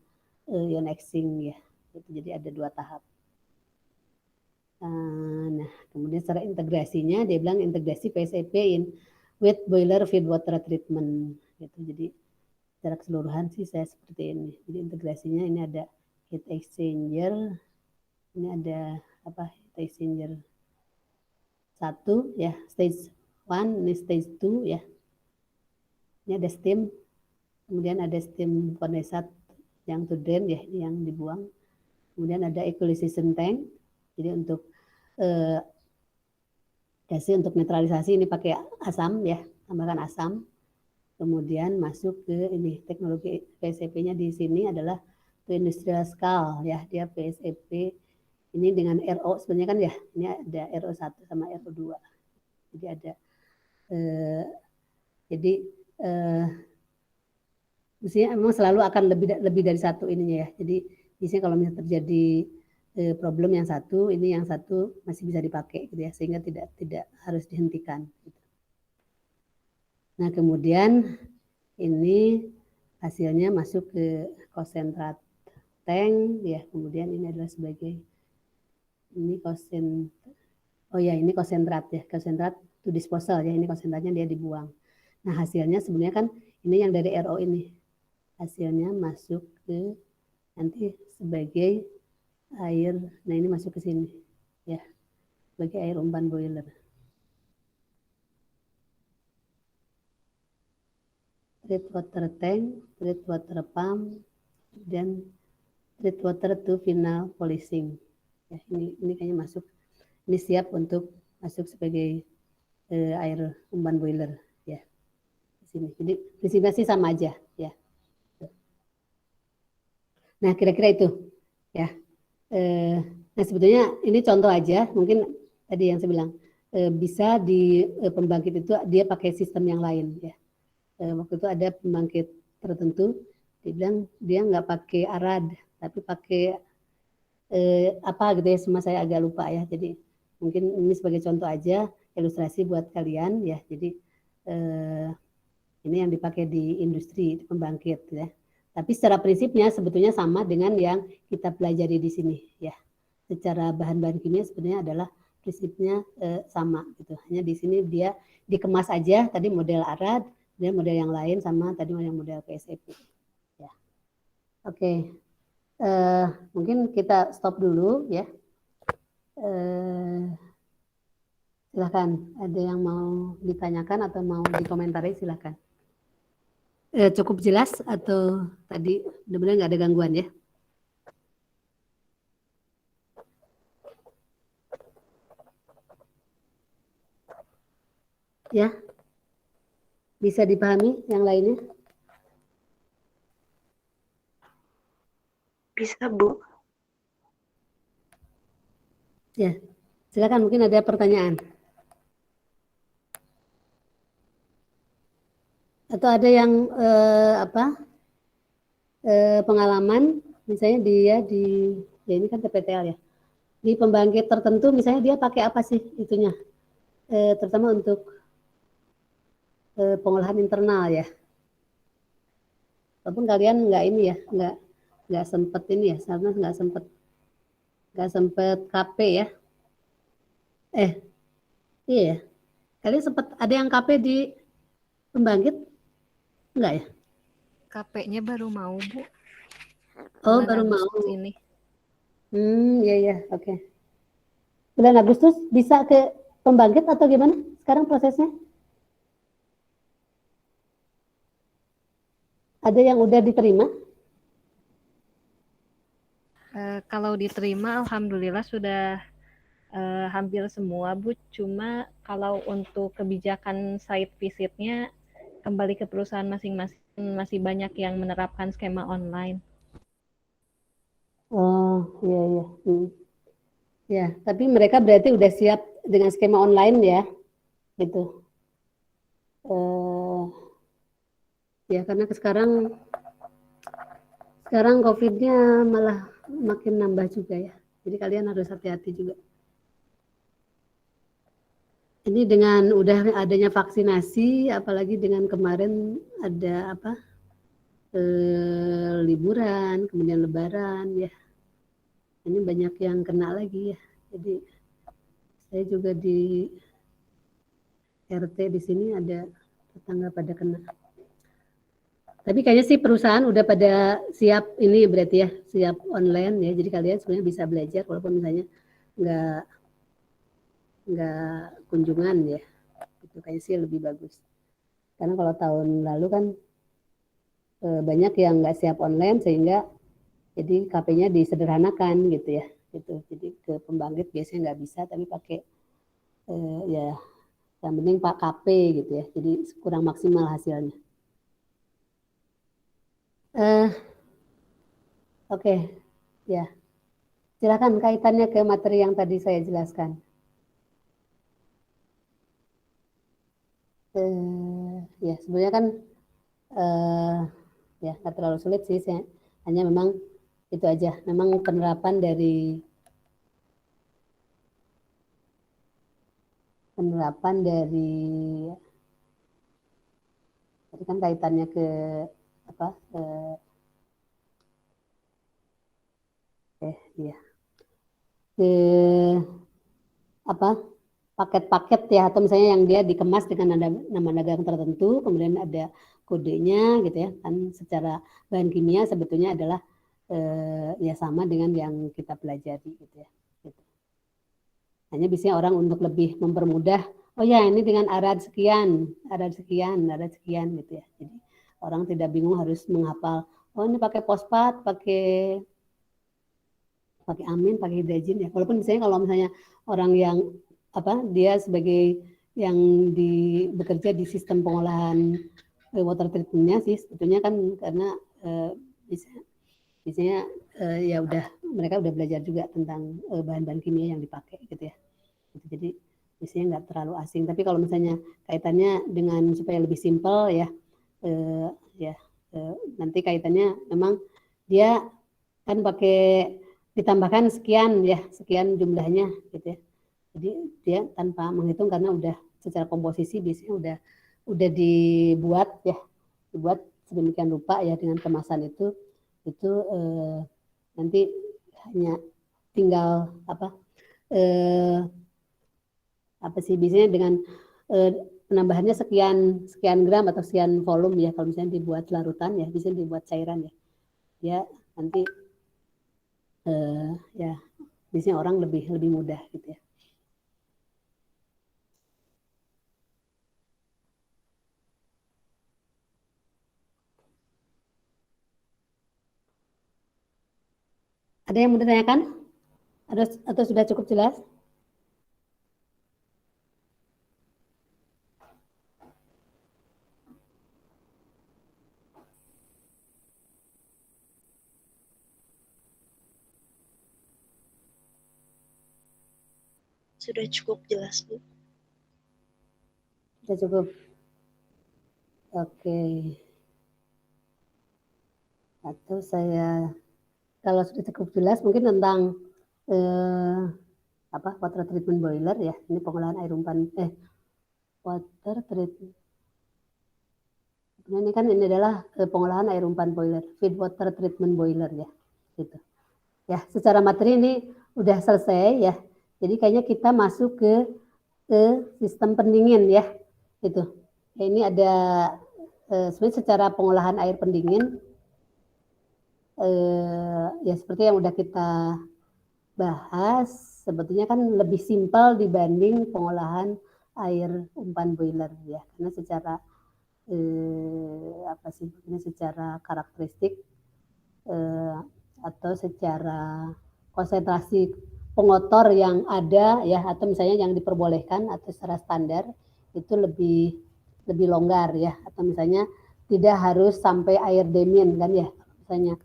ion exchange ya. Itu jadi ada 2 tahap. Nah, kemudian secara integrasinya dia bilang integrasi PSEP in with boiler feed water treatment gitu. Jadi secara keseluruhan sih saya seperti ini. Jadi integrasinya ini ada heat exchanger, ini ada apa, heat exchanger 1 ya, stage 1, ini stage 2 ya. Ini ada steam, kemudian ada steam condensate yang to drain ya, yang dibuang. Kemudian ada equalization tank, jadi untuk gasnya untuk netralisasi ini pakai asam ya, tambahkan asam. Kemudian masuk ke ini teknologi PSEP-nya di sini adalah industrial scale ya, dia PSEP ini dengan RO sebenarnya kan ya, ini ada RO1 sama RO2. Jadi ada mestinya memang selalu akan lebih dari satu ininya ya. Jadi biasanya kalau misalnya terjadi problem yang satu, ini yang satu masih bisa dipakai gitu ya, sehingga tidak harus dihentikan. Gitu. Nah kemudian ini hasilnya masuk ke konsentrat tank ya, kemudian ini adalah sebagai ini ini konsentrat ya, konsentrat to disposal ya, ini konsentratnya dia dibuang. Nah hasilnya sebenarnya kan ini yang dari RO ini, hasilnya masuk ke nanti sebagai air, nah ini masuk ke sini ya, sebagai air umpan boiler. Treat water tank, treat water pump, dan treat water to final polishing. Ya, ini kayaknya masuk, ini siap untuk masuk sebagai air umpan boiler ya di sini. Jadi prinsipnya sih sama aja ya. Nah kira-kira itu ya. Nah sebetulnya ini contoh aja, mungkin tadi yang saya bilang bisa di pembangkit itu dia pakai sistem yang lain ya. Waktu itu ada pembangkit tertentu, dia bilang dia nggak pakai arad, tapi pakai apa gitu ya, semua saya agak lupa ya. Jadi mungkin ini sebagai contoh aja, ilustrasi buat kalian ya. Jadi ini yang dipakai di industri pembangkit ya. Tapi secara prinsipnya sebetulnya sama dengan yang kita pelajari di sini ya. Secara bahan-bahan kimia sebenarnya adalah prinsipnya sama gitu. Hanya di sini dia dikemas aja, tadi model arad, dan model yang lain sama tadi yang model PSEP. Ya. Oke. Mungkin kita stop dulu ya. Silakan, ada yang mau ditanyakan atau mau dikomentari, silakan. Cukup jelas atau tadi benar-benar nggak ada gangguan ya? Ya, bisa dipahami yang lainnya? Bisa, Bu. Ya, silakan, mungkin ada pertanyaan. Atau ada yang pengalaman, misalnya dia ya ini kan TPTL ya, di pembangkit tertentu misalnya dia pakai apa sih itunya, terutama untuk pengolahan internal ya. Walaupun kalian nggak ini ya, nggak sempet ini ya, karena nggak sempet KP ya. Iya ya. Kalian sempat ada yang KP di pembangkit? Enggak ya? KP-nya baru mau, Bu. Oh, Bulan baru Agustus mau. ini. Iya, oke. Bulan Agustus bisa ke pembangkit atau gimana sekarang prosesnya? Ada yang udah diterima? Kalau diterima, alhamdulillah sudah hampir semua, Bu. Cuma kalau untuk kebijakan site visitnya kembali ke perusahaan masing-masing, masih banyak yang menerapkan skema online. Oh, iya. Ya, tapi mereka berarti udah siap dengan skema online ya, gitu. Ya, karena sekarang COVID-nya malah makin nambah juga ya. Jadi kalian harus hati-hati juga. Ini dengan udah adanya vaksinasi, apalagi dengan kemarin ada liburan, kemudian lebaran ya. Ini banyak yang kena lagi ya. Jadi saya juga di RT di sini ada tetangga pada kena. Tapi kayaknya sih perusahaan udah pada siap ini berarti ya, siap online ya. Jadi kalian sebenarnya bisa belajar walaupun misalnya nggak kunjungan ya. Itu kayaknya sih lebih bagus. Karena kalau tahun lalu kan banyak yang nggak siap online sehingga jadi KP-nya disederhanakan gitu ya. Gitu. Jadi ke pembangkit biasanya nggak bisa tapi pakai ya yang penting Pak KP gitu ya. Jadi kurang maksimal hasilnya. Oke, ya. Silakan kaitannya ke materi yang tadi saya jelaskan. Ya sebenarnya kan ya nggak terlalu sulit sih, hanya memang itu aja. Memang penerapan dari tadi kan kaitannya ke apa? Iya. Ke apa? Paket-paket ya atau misalnya yang dia dikemas dengan nama dagang tertentu, kemudian ada kodenya gitu ya. Kan secara bahan kimia sebetulnya adalah ya sama dengan yang kita pelajari gitu ya. Gitu. Hanya biasanya orang untuk lebih mempermudah, oh ya ini dengan arad sekian gitu ya. Jadi orang tidak bingung harus menghafal, oh ini pakai fosfat, pakai amin, pakai hidrazin ya. Walaupun misalnya kalau misalnya orang yang dia sebagai yang bekerja di sistem pengolahan water treatmentnya sih sebetulnya kan karena biasanya ya udah mereka udah belajar juga tentang bahan-bahan kimia yang dipakai gitu ya. Jadi biasanya nggak terlalu asing. Tapi kalau misalnya kaitannya dengan supaya lebih simpel ya, nanti kaitannya memang dia kan pakai ditambahkan sekian jumlahnya gitu ya. Jadi dia tanpa menghitung karena udah secara komposisi biasanya udah dibuat sedemikian rupa ya dengan kemasan itu nanti hanya tinggal biasanya dengan penambahannya sekian gram atau sekian volume ya kalau misalnya dibuat larutan ya bisa dibuat cairan ya dia nanti ya biasanya orang lebih mudah gitu ya. Ada yang mau ditanyakan? Atau sudah cukup jelas? Sudah cukup jelas, Bu. Sudah cukup. Oke. Atau kalau sudah cukup jelas mungkin tentang water treatment boiler ya. Ini pengolahan air umpan water treatment. Ini kan ini adalah pengolahan air umpan boiler, feed water treatment boiler ya. Gitu. Ya, secara materi ini udah selesai ya. Jadi kayaknya kita masuk ke sistem pendingin ya. Gitu. Ya, ini ada sebenarnya secara pengolahan air pendingin ya seperti yang udah kita bahas, sebetulnya kan lebih simpel dibanding pengolahan air umpan boiler ya, karena secara secara karakteristik atau secara konsentrasi pengotor yang ada ya, atau misalnya yang diperbolehkan atau secara standar itu lebih longgar ya, atau misalnya tidak harus sampai air dingin kan ya, misalnya.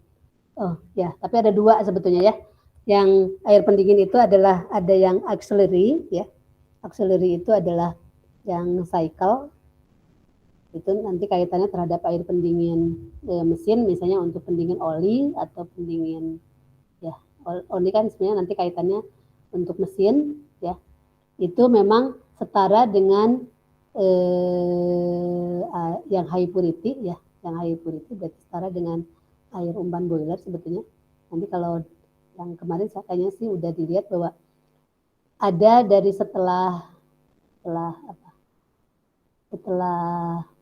Oh ya, tapi ada dua sebetulnya ya. Yang air pendingin itu adalah ada yang auxiliary ya. Auxiliary itu adalah yang cycle. Itu nanti kaitannya terhadap air pendingin mesin, misalnya untuk pendingin oli atau pendingin ya. Oli kan sebenarnya nanti kaitannya untuk mesin ya. Itu memang setara dengan yang high purity ya. Yang high purity berarti setara dengan air umpan boiler sebetulnya. Nanti kalau yang kemarin kayaknya sih udah dilihat bahwa ada dari setelah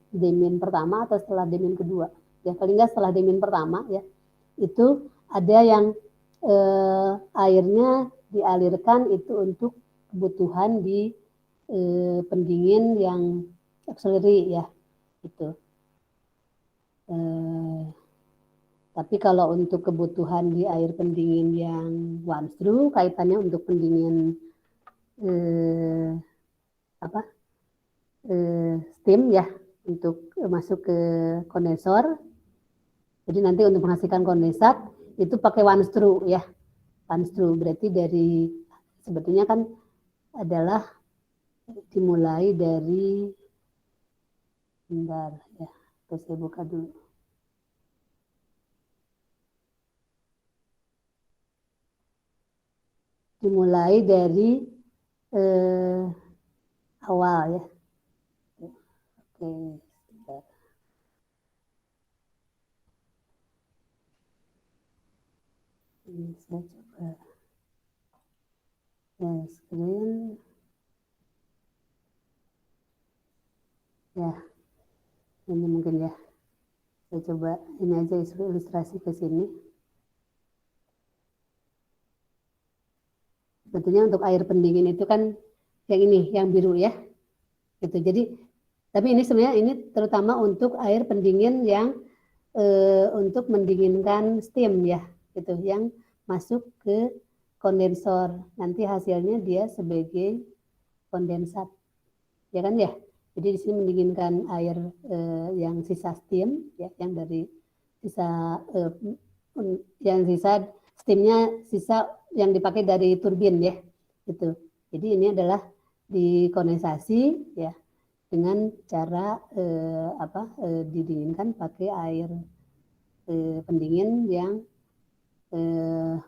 demin pertama atau setelah demin kedua ya, paling nggak setelah demin pertama ya, itu ada yang airnya dialirkan itu untuk kebutuhan di pendingin yang auxiliary ya itu. Tapi kalau untuk kebutuhan di air pendingin yang one through, kaitannya untuk pendingin steam ya, untuk masuk ke kondensor. Jadi nanti untuk menghasilkan kondensat itu pakai one through ya. One through berarti dari sebetulnya kan adalah dimulai dari bentar ya, terus saya buka dulu. Dimulai dari awal ya. Oke, sebentar. Ini saya coba screen. Ya, ini mungkin ya. Saya coba ini aja ilustrasi ke sini. Sebetulnya untuk air pendingin itu kan yang ini, yang biru ya. Gitu. Jadi, tapi ini sebenarnya ini terutama untuk air pendingin yang untuk mendinginkan steam ya, gitu, yang masuk ke kondensor. Nanti hasilnya dia sebagai kondensat, ya kan ya. Jadi di sini mendinginkan air yang sisa steam, ya, yang dari sisa yang sisa steamnya sisa yang dipakai dari turbin ya, gitu. Jadi ini adalah dikondensasi ya dengan cara didinginkan pakai air pendingin yang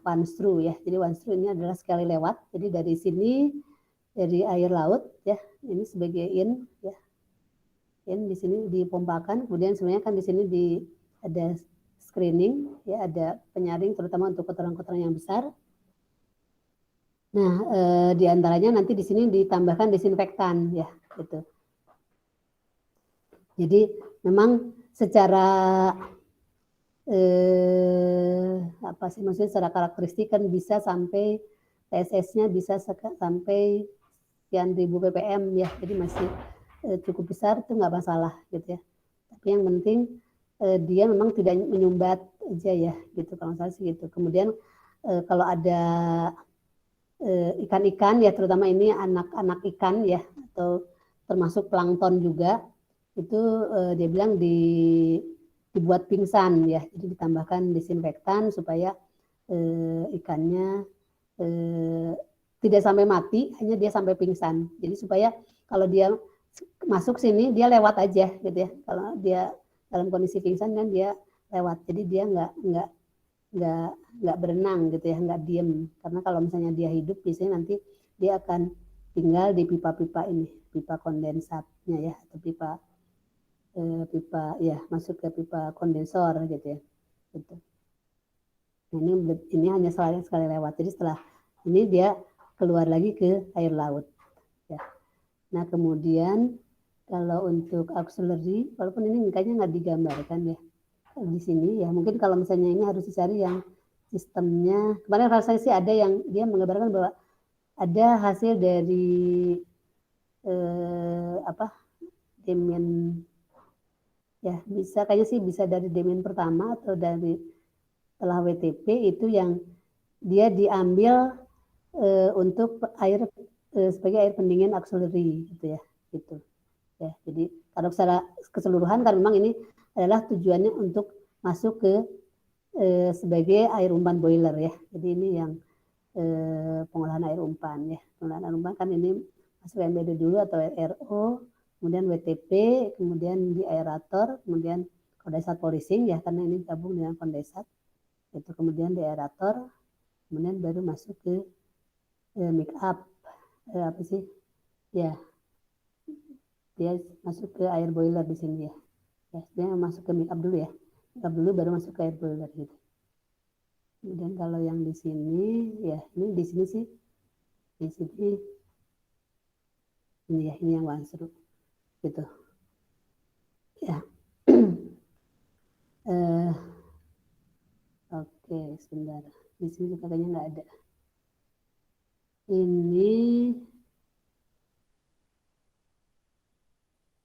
one through ya. Jadi one through ini adalah sekali lewat. Jadi dari sini dari air laut ya, ini sebagai in ya. In di sini dipompakan, kemudian sebenarnya kan di sini ada screening ya, ada penyaring terutama untuk kotoran-kotoran yang besar. Nah, di antaranya nanti di sini ditambahkan disinfektan ya, gitu. Jadi memang secara maksudnya secara karakteristik kan bisa sampai TSS-nya bisa sampai sekian ribu ppm ya, jadi masih cukup besar, itu nggak masalah gitu ya. Tapi yang penting dia memang tidak menyumbat aja ya, gitu kalau saya sih gitu. Kemudian kalau ada ikan-ikan ya, terutama ini anak-anak ikan ya, atau termasuk plankton juga, itu dia bilang dibuat pingsan ya, jadi ditambahkan disinfektan supaya ikannya tidak sampai mati, hanya dia sampai pingsan. Jadi supaya kalau dia masuk sini dia lewat aja gitu ya. Kalau dia dalam kondisi pingsan kan dia lewat, jadi dia nggak berenang gitu ya, nggak diem. Karena kalau misalnya dia hidup, biasanya nanti dia akan tinggal di pipa-pipa ini, pipa kondensatnya ya, atau pipa ya, masuk ke pipa kondensor gitu ya. Gitu. Nah, ini hanya sekali lewat. Jadi setelah ini dia keluar lagi ke air laut. Ya. Nah kemudian kalau untuk auxiliary, walaupun ini kayaknya nggak digambarkan ya di sini ya, mungkin kalau misalnya ini harus dicari yang sistemnya. Kemarin rasanya sih ada yang dia menggambarkan bahwa ada hasil dari Demian ya, bisa kayaknya sih bisa dari Demian pertama atau dari setelah WTP itu yang dia diambil untuk air sebagai air pendingin auxiliary gitu ya, gitu ya. Jadi kalau secara keseluruhan kan memang ini adalah tujuannya untuk masuk ke sebagai air umpan boiler ya. Jadi ini yang pengolahan air umpan ya. Pengolahan air umpan kan ini masuk MBD dulu atau RO, kemudian WTP, kemudian di aerator, kemudian kondensat polishing ya, karena ini gabung dengan kondensat. Itu kemudian di aerator, kemudian baru masuk ke make up apa sih? Ya. Dia masuk ke air boiler di sini ya. Ya, dia masuk ke make up dulu ya. Make up dulu baru masuk ke air boiler gitu. Kemudian kalau yang di sini ya, ini di sini sih, di sini ini ya, ini yang wansru gitu ya. Oke, sebentar, di sini kayaknya nggak ada. Ini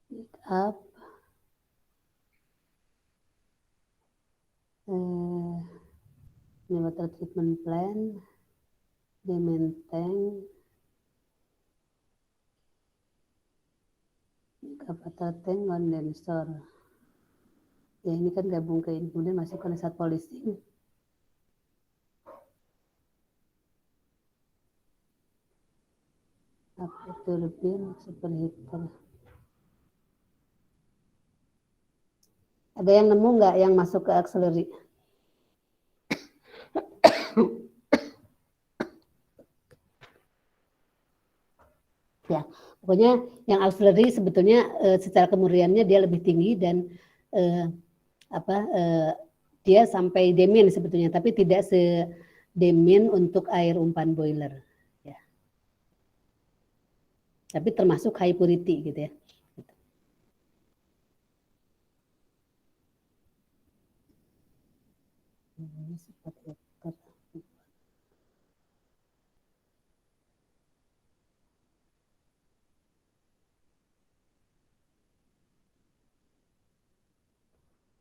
make up ini water treatment plant, Demian tank, water tank, kondensor. Ya ini kan gabung ke ini, kemudian masuk kondensat polishing. Apa turbin, superheater. Ada yang nemu nggak yang masuk ke auxiliary? Ya, pokoknya yang auxiliary sebetulnya secara kemurniannya dia lebih tinggi dan dia sampai Demian sebetulnya, tapi tidak se-Demian untuk air umpan boiler. Ya. Tapi termasuk high purity gitu ya.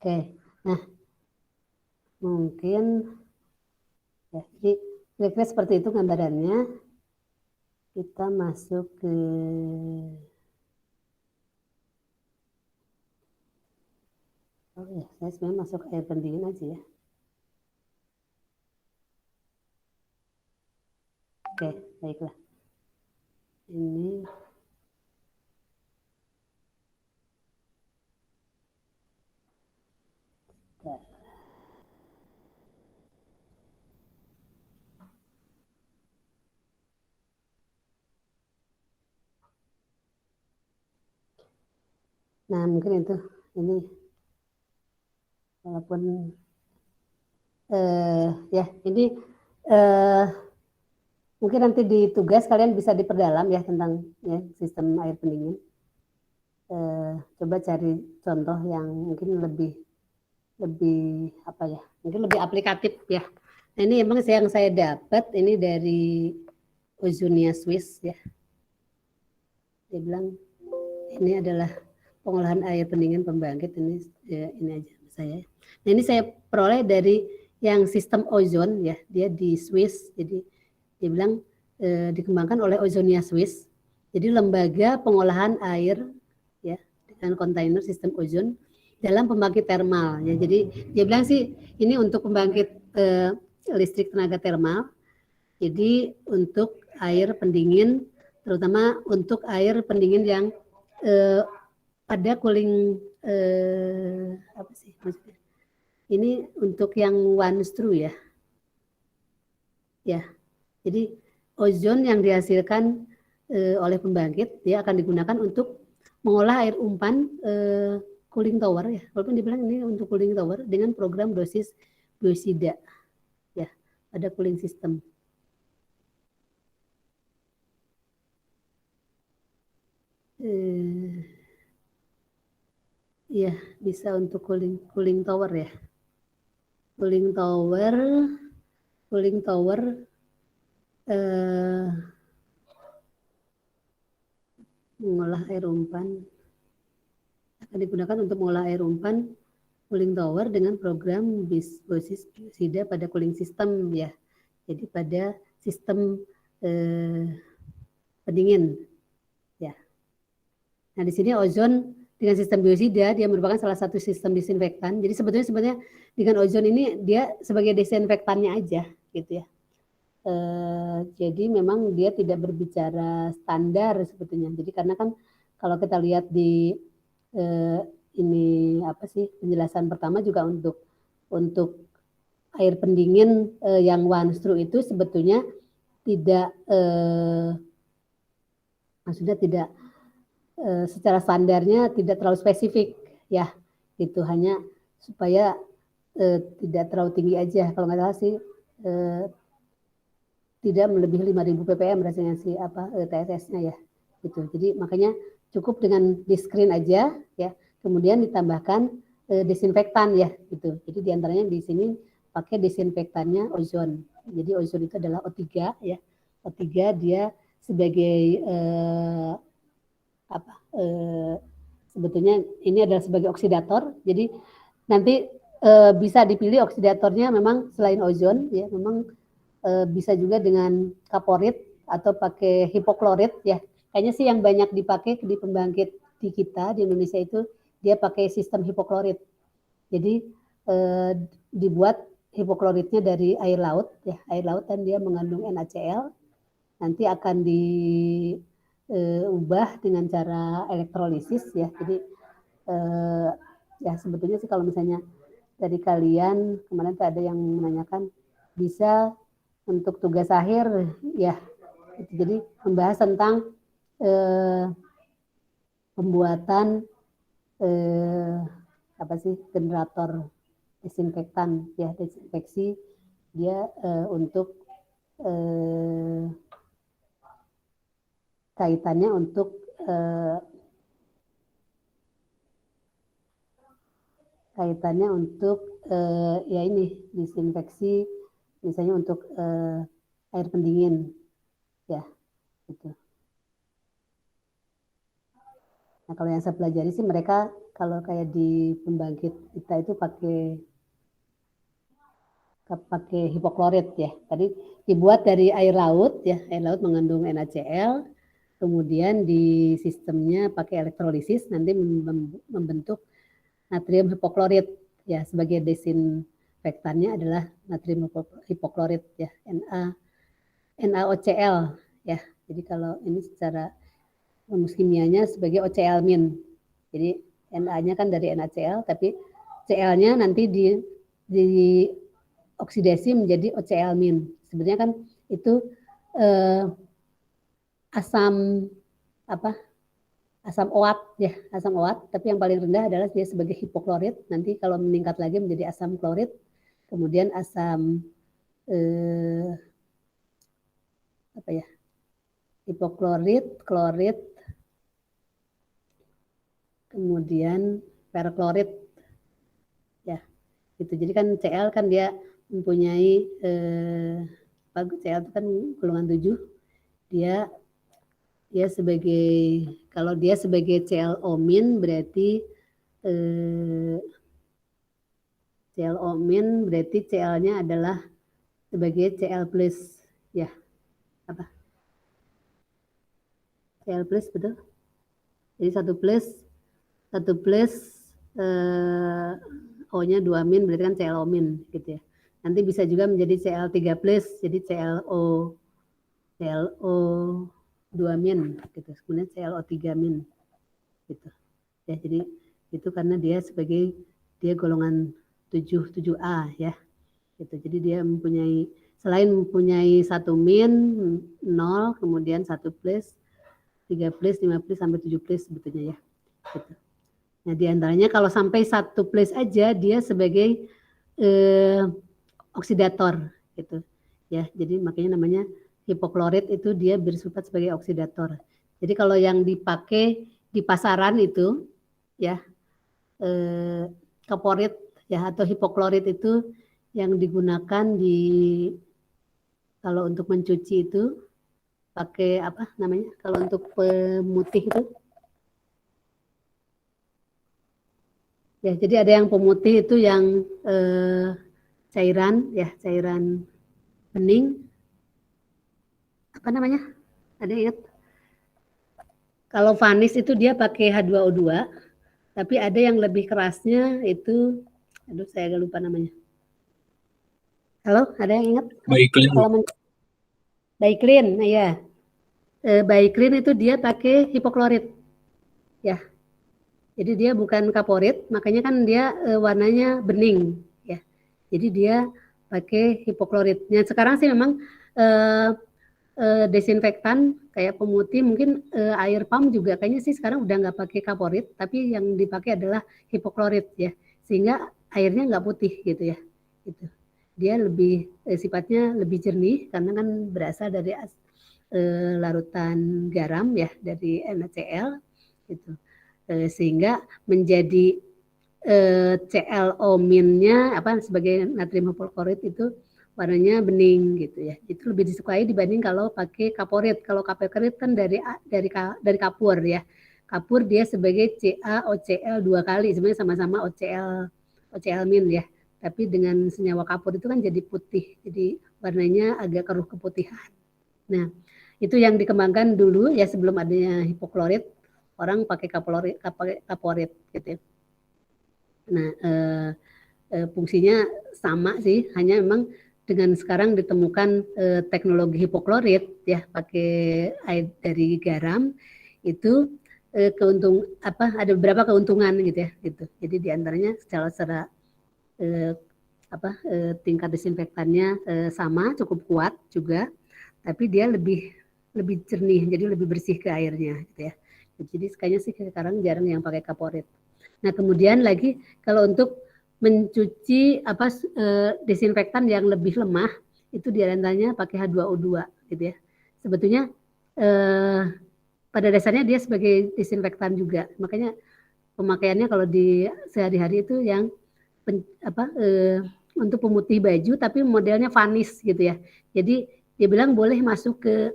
Oke, nah mungkin ya, jadi kira-kira seperti itu gambarannya. Kita masuk ke saya sebenarnya masuk air pendingin aja ya. Oke, baiklah. Ini nah mungkin itu ini walaupun ya ini mungkin nanti di tugas kalian bisa diperdalam ya tentang ya, sistem air pendingin. Coba cari contoh yang mungkin lebih apa ya, mungkin lebih aplikatif ya. Nah, ini emang yang saya dapat ini dari Ozonia Swiss ya. Dia bilang ini adalah pengolahan air pendingin pembangkit ini ya, ini aja saya. Nah ini saya peroleh dari yang sistem ozon ya, dia di Swiss. Jadi dia bilang dikembangkan oleh Ozonia Swiss. Jadi lembaga pengolahan air ya dengan kontainer sistem ozon dalam pembangkit termal ya. Jadi dia bilang sih ini untuk pembangkit listrik tenaga termal. Jadi untuk air pendingin, terutama untuk air pendingin yang ada cooling apa sih maksudnya? Ini untuk yang one screw ya. Ya. Jadi ozon yang dihasilkan oleh pembangkit dia akan digunakan untuk mengolah air umpan cooling tower ya. Walaupun dibilang ini untuk cooling tower dengan program dosis biosida. Ya, ada cooling system. Iya, bisa untuk cooling tower ya. Cooling tower mengolah air umpan akan digunakan untuk mengolah air umpan cooling tower dengan program dosis biosida pada cooling system ya. Jadi pada sistem pendingin ya. Nah, di sini ozon dengan sistem biosida dia merupakan salah satu sistem disinfektan. Jadi sebenarnya dengan ozon ini dia sebagai disinfektannya aja gitu ya. Jadi memang dia tidak berbicara standar sebetulnya. Jadi karena kan kalau kita lihat di ini apa sih penjelasan pertama juga untuk air pendingin yang one screw itu sebetulnya tidak maksudnya tidak secara standarnya tidak terlalu spesifik ya gitu, hanya supaya tidak terlalu tinggi aja, kalau nggak salah sih tidak melebihi 5.000 ppm rasanya sih apa TSS-nya ya gitu. Jadi makanya cukup dengan di screen aja ya, kemudian ditambahkan desinfektan ya gitu. Jadi diantaranya di sini pakai desinfektannya ozon. Jadi ozon itu adalah O3 ya. O3 dia sebagai sebetulnya ini adalah sebagai oksidator. Jadi nanti bisa dipilih oksidatornya memang selain ozon ya, memang bisa juga dengan kaporit atau pakai hipoklorit ya. Kayaknya sih yang banyak dipakai di pembangkit di kita di Indonesia itu dia pakai sistem hipoklorit. Jadi dibuat hipokloritnya dari air laut ya, air laut dan dia mengandung NaCl. Nanti akan diubah dengan cara elektrolisis ya. Jadi ya sebetulnya sih kalau misalnya dari kalian kemarin ada yang menanyakan bisa untuk tugas akhir ya, jadi membahas tentang pembuatan apa sih generator desinfektan ya, desinfeksi dia untuk kaitannya untuk ya ini disinfeksi misalnya untuk air pendingin ya gitu. Nah kalau yang saya pelajari sih mereka kalau kayak di pembangkit kita itu pakai hipoklorit ya. Tadi dibuat dari air laut ya, air laut mengandung NaCl, kemudian di sistemnya pakai elektrolisis nanti membentuk natrium hipoklorit ya, sebagai desinfektannya adalah natrium hipoklorit ya, NaOCl ya. Jadi kalau ini secara rumus kimianya sebagai OCl-. Jadi Na-nya kan dari NaCl, tapi Cl-nya nanti di oksidasi menjadi OCl-. Sebenarnya kan itu asam OAT ya, asam OAT, tapi yang paling rendah adalah dia sebagai hipoklorit. Nanti kalau meningkat lagi menjadi asam klorit, kemudian asam hipoklorit, klorit, kemudian perklorit ya gitu. Jadi kan Cl kan dia mempunyai Cl itu kan golongan 7, dia sebagai kalau dia sebagai ClO- berarti ClO min berarti Cl-nya adalah sebagai Cl plus, ya apa? Cl plus betul. Jadi 1 plus O-nya 2 min berarti kan ClO min gitu ya. Nanti bisa juga menjadi Cl3 plus, jadi ClO 2 min gitu. Kemudian ClO3 min gitu. Ya, jadi itu karena dia golongan 7A ya. Gitu. Jadi dia selain mempunyai 1 min, 0, kemudian 1 plus, 3 plus, 5 plus, sampai 7 plus sebetulnya ya. Gitu. Nah, diantaranya kalau sampai 1 plus aja dia sebagai oksidator gitu. Ya, jadi makanya namanya hipoklorit itu dia bersifat sebagai oksidator. Jadi kalau yang dipakai di pasaran itu ya kaporit ya atau hipoklorit itu yang digunakan kalau untuk mencuci itu pakai apa namanya? Kalau untuk pemutih itu ya, jadi ada yang pemutih itu yang cairan bening. Apa namanya? Ada ingat? Kalau vanis itu dia pakai H2O2, tapi ada yang lebih kerasnya itu, aduh saya agak lupa namanya. Halo, ada yang ingat? Baiklin. Baiklin, nah ya. Baiklin itu dia pakai hipoklorit, ya. Jadi dia bukan kaporit, makanya kan dia warnanya bening, ya. Jadi dia pakai hipokloritnya. Sekarang sih memang desinfektan kayak pemutih, mungkin air pump juga kayaknya sih sekarang udah nggak pakai kaporit, tapi yang dipakai adalah hipoklorit ya, sehingga airnya nggak putih gitu ya. Gitu. Dia lebih sifatnya lebih jernih karena kan berasal dari larutan garam ya, dari NaCl gitu. Sehingga menjadi ClO-nya sebagai natrium hipoklorit itu warnanya bening gitu ya. Itu lebih disukai dibanding kalau pakai kaporit. Kalau kaporit kan dari kapur ya. Kapur dia sebagai CaOCl 2 kali, sebenarnya sama-sama OCl min ya. Tapi dengan senyawa kapur itu kan jadi putih. Jadi warnanya agak keruh keputihan. Nah, itu yang dikembangkan dulu ya sebelum adanya hipoklorit. Orang pakai kaporit gitu ya. Nah, fungsinya sama sih, hanya memang dengan sekarang ditemukan teknologi hipoklorit ya, pakai air dari garam itu ada beberapa keuntungan gitu ya, gitu. Jadi diantaranya secara tingkat desinfektannya sama, cukup kuat juga, tapi dia lebih jernih, jadi lebih bersih ke airnya gitu ya. Jadi kayaknya sih sekarang jarang yang pakai kaporit. Nah, kemudian lagi kalau untuk mencuci desinfektan yang lebih lemah itu diantaranya pakai H2O2 gitu ya. Sebetulnya pada dasarnya dia sebagai desinfektan juga. Makanya pemakaiannya kalau di sehari-hari itu yang untuk pemutih baju tapi modelnya vanis gitu ya. Jadi dia bilang boleh masuk ke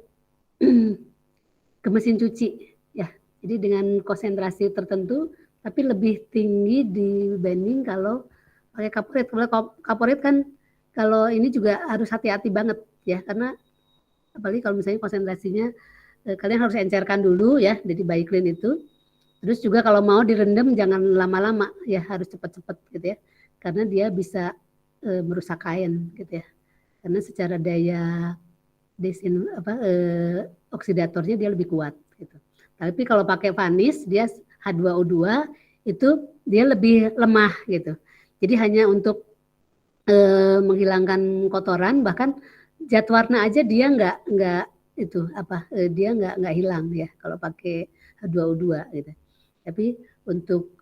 mesin cuci ya. Jadi dengan konsentrasi tertentu tapi lebih tinggi dibanding kalau pakai kaporit. Kalau kaporit kan kalau ini juga harus hati-hati banget ya, karena apalagi kalau misalnya konsentrasinya kalian harus encerkan dulu ya, jadi Baiklin itu. Terus juga kalau mau direndam jangan lama-lama ya, harus cepat-cepat gitu ya, karena dia bisa merusak kain gitu ya. Karena secara daya oksidatornya dia lebih kuat gitu. Tapi kalau pakai vanis dia H2O2 itu dia lebih lemah gitu. Jadi hanya untuk menghilangkan kotoran, bahkan zat warna aja dia dia nggak hilang ya kalau pakai H2O2 gitu. Tapi untuk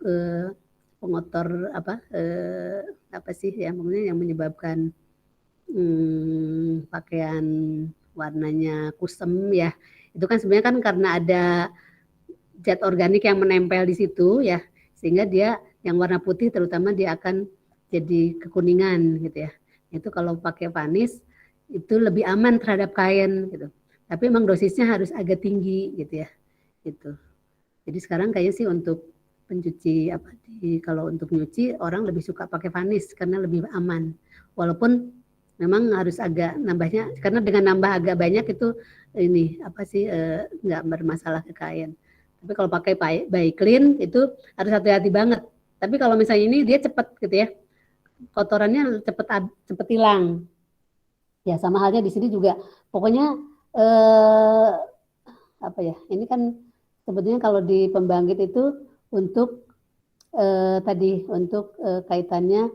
pengotor apa sih yang menyebabkan pakaian warnanya kusem ya, itu kan sebenarnya kan karena ada zat organik yang menempel di situ ya, sehingga dia yang warna putih terutama dia akan jadi kekuningan gitu ya. Itu kalau pakai vanis itu lebih aman terhadap kain gitu. Tapi memang dosisnya harus agak tinggi gitu ya. Gitu. Jadi sekarang kayaknya sih untuk pencuci kalau untuk nyuci orang lebih suka pakai vanis karena lebih aman. Walaupun memang harus agak nambahnya, karena dengan nambah agak banyak itu nggak bermasalah ke kain. Tapi kalau pakai by clean itu harus hati-hati banget. Tapi kalau misalnya ini dia cepat gitu ya, kotorannya cepet hilang. Ya sama halnya di sini juga. Pokoknya ini kan sebetulnya kalau di pembangkit itu untuk kaitannya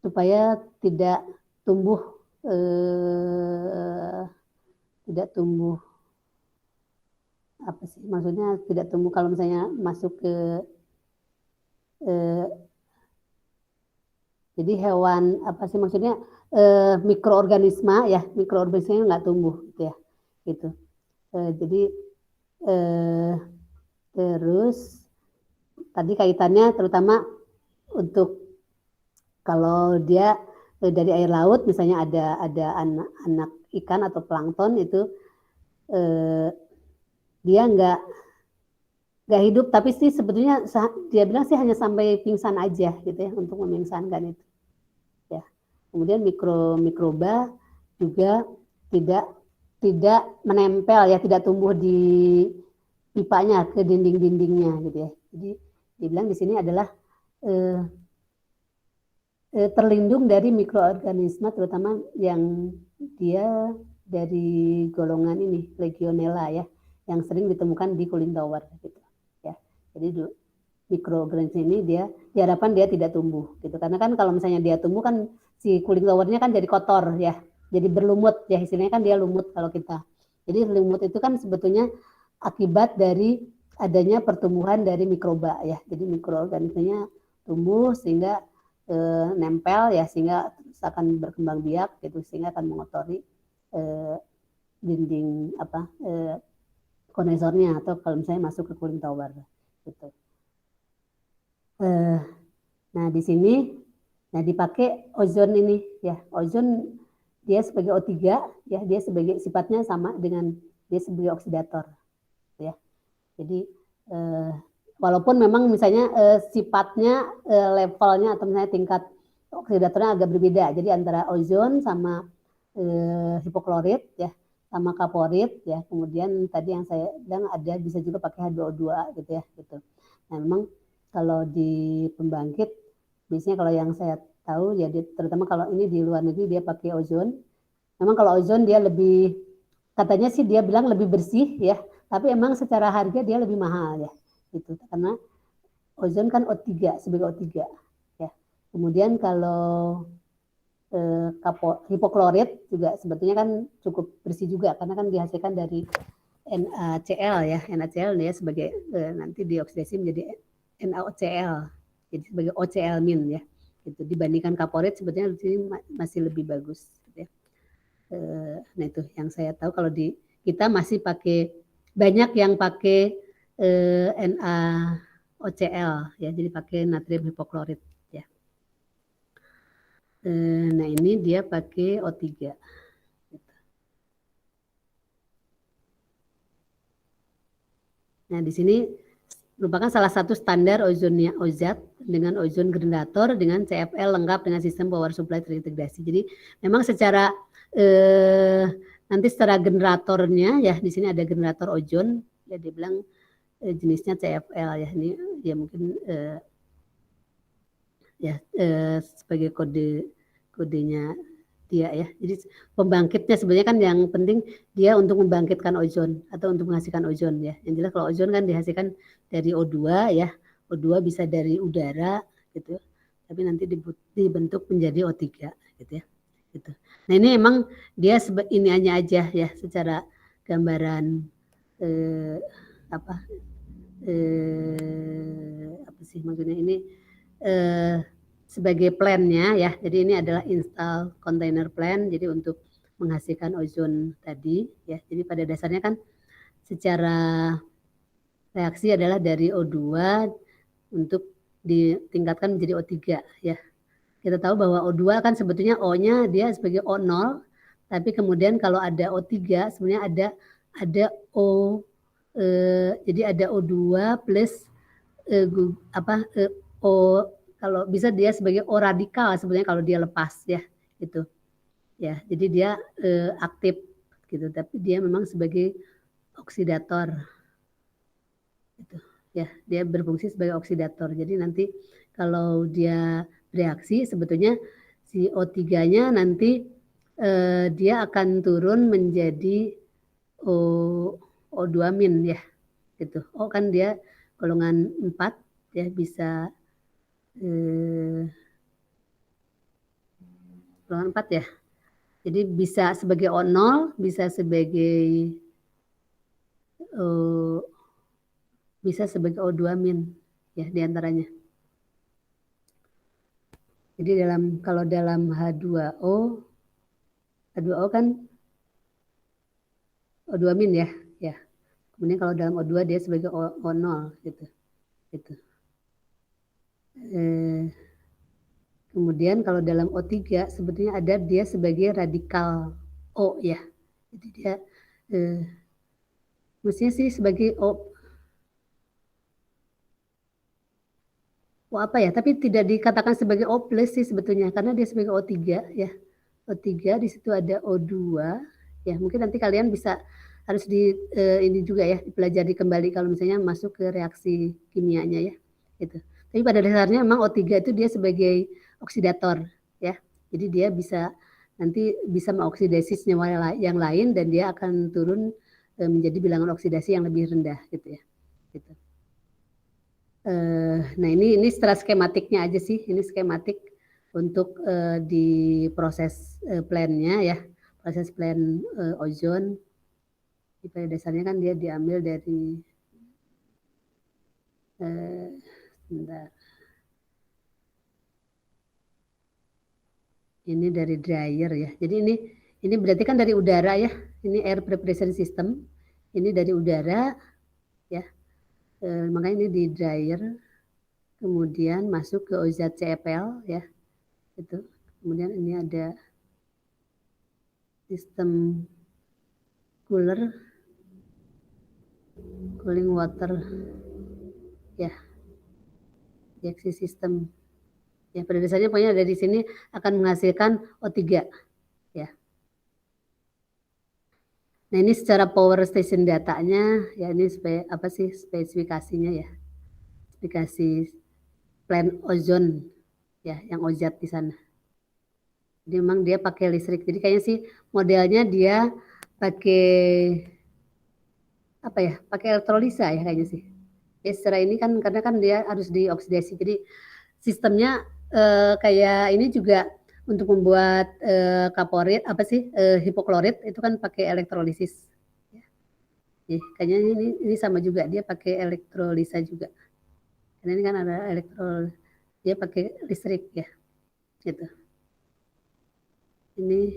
supaya tidak tumbuh maksudnya tidak tumbuh kalau misalnya masuk ke jadi hewan maksudnya mikroorganisme nggak tumbuh gitu ya gitu. Jadi terus tadi kaitannya terutama untuk kalau dia dari air laut misalnya ada anak ikan atau plankton itu dia nggak hidup, tapi sih sebetulnya dia bilang sih hanya sampai pingsan aja gitu ya untuk memingsankan itu ya. Kemudian mikroba juga tidak menempel ya, tidak tumbuh di pipanya ke dinding-dindingnya gitu ya. Jadi dibilang di sini adalah terlindung dari mikroorganisme terutama yang dia dari golongan ini Legionella ya, yang sering ditemukan di cooling tower gitu ya. Jadi mikroorganisme ini diharapkan dia tidak tumbuh gitu, karena kan kalau misalnya dia tumbuh kan si cooling towernya kan jadi kotor ya, jadi berlumut ya, istilahnya kan dia lumut kalau kita. Jadi lumut itu kan sebetulnya akibat dari adanya pertumbuhan dari mikroba ya. Jadi mikroorganismenya tumbuh sehingga nempel ya, sehingga akan berkembang biak gitu, sehingga akan mengotori dinding kondensornya atau kalau misalnya masuk ke cooling tower gitu. Nah di sini dipakai ozon ini ya. Ozon dia sebagai O3 ya, dia sebagai sifatnya sama dengan dia sebagai oksidator ya. Jadi walaupun memang misalnya sifatnya levelnya atau misalnya tingkat oksidatornya agak berbeda. Jadi antara ozon sama hipoklorit ya, sama kaporit ya. Kemudian tadi yang saya bilang ada bisa juga pakai H2O2 gitu ya gitu. Nah memang kalau di pembangkit biasanya kalau yang saya tahu ya, terutama kalau ini di luar negeri dia pakai ozon. Memang kalau ozon dia lebih, katanya sih dia bilang lebih bersih ya, tapi emang secara harga dia lebih mahal ya gitu, karena ozon kan O3 sebagai O3 ya. Kemudian kalau hipoklorit juga sebetulnya kan cukup bersih juga karena kan dihasilkan dari NaCl ya. NaCl dia sebagai nanti dioksidasi menjadi NaOCl, jadi sebagai OCl- ya gitu. Dibandingkan kaporit sebetulnya di sini masih lebih bagus gitu ya. Nah itu yang saya tahu, kalau di kita masih pakai, banyak yang pakai NaOCl ya, jadi pakai natrium hipoklorit ya. Nah ini dia pakai O3 gitu. Nah di sini merupakan salah satu standar ozonnya Ozat dengan ozon generator dengan CFL lengkap dengan sistem power supply terintegrasi. Jadi memang secara nanti secara generatornya ya, di sini ada generator ozon ya, dia bilang jenisnya CFL ya. Ini ya mungkin sebagai kodenya dia ya. Jadi pembangkitnya sebenarnya kan yang penting dia untuk membangkitkan ozon atau untuk menghasilkan ozon ya. Yang jelas kalau ozon kan dihasilkan dari O2 ya. O2 bisa dari udara gitu. Tapi nanti dibentuk menjadi O3 gitu ya. Gitu. Nah ini emang dia ini aja ya secara gambaran apa sih maksudnya ini sebagai plan-nya ya. Jadi ini adalah install container plan, jadi untuk menghasilkan ozon tadi ya. Jadi pada dasarnya kan secara reaksi adalah dari O2 untuk ditingkatkan menjadi O3 ya. Kita tahu bahwa O2 kan sebetulnya O-nya dia sebagai O0, tapi kemudian kalau ada O3 sebenarnya ada O jadi ada O2 plus kalau bisa dia sebagai O radikal sebenarnya kalau dia lepas ya gitu ya, jadi dia aktif gitu, tapi dia memang sebagai oksidator gitu ya, dia berfungsi sebagai oksidator. Jadi nanti kalau dia reaksi sebetulnya si O3-nya nanti dia akan turun menjadi O2- ya gitu. O kan dia golongan 4 ya, bisa golongan 4 ya. Jadi bisa sebagai O0, bisa sebagai O2- ya diantaranya. Jadi kalau dalam H2O kan O2- ya. Kemudian kalau dalam O2 dia sebagai O0 gitu. Kemudian kalau dalam O3 sebetulnya ada dia sebagai radikal O ya. Jadi dia mestinya sih sebagai O apa ya, tapi tidak dikatakan sebagai O+ sih sebetulnya karena dia sebagai O3 ya. O3 di situ ada O2 ya. Mungkin nanti kalian bisa harus ini juga ya, dipelajari kembali kalau misalnya masuk ke reaksi kimianya ya gitu. Tapi pada dasarnya memang O3 itu dia sebagai oksidator ya. Jadi dia nanti bisa mengoksidasi senyawa yang lain dan dia akan turun menjadi bilangan oksidasi yang lebih rendah gitu ya. Gitu. Nah ini secara skematiknya aja sih, ini skematik untuk di proses plan-nya ya, proses plan ozon. Pada dasarnya kan dia diambil dari sebentar. Ini dari dryer ya. Jadi ini berarti kan dari udara ya. Ini air preparation system. Ini dari udara ya. Makanya ini di dryer. Kemudian masuk ke OZCFL ya. Itu. Kemudian ini ada sistem cooling water ya. Reaksi sistem. Ya, pada dasarnya pokoknya dari sini akan menghasilkan O3 ya. Nah, ini secara power station datanya ya, ini spesifikasinya ya. Spesifikasi plan ozon ya, yang ozat di sana. Jadi memang dia pakai listrik. Jadi kayaknya sih modelnya dia pakai apa ya? Pakai elektrolisa ya kayaknya sih. Ya secara ini kan karena kan dia harus dioksidasi. Jadi sistemnya kayak ini juga untuk membuat kaporit hipoklorit itu kan pakai elektrolisis. Ya, kayaknya ini sama juga dia pakai elektrolisa juga. Karena ini kan ada dia pakai listrik ya. Gitu. Ini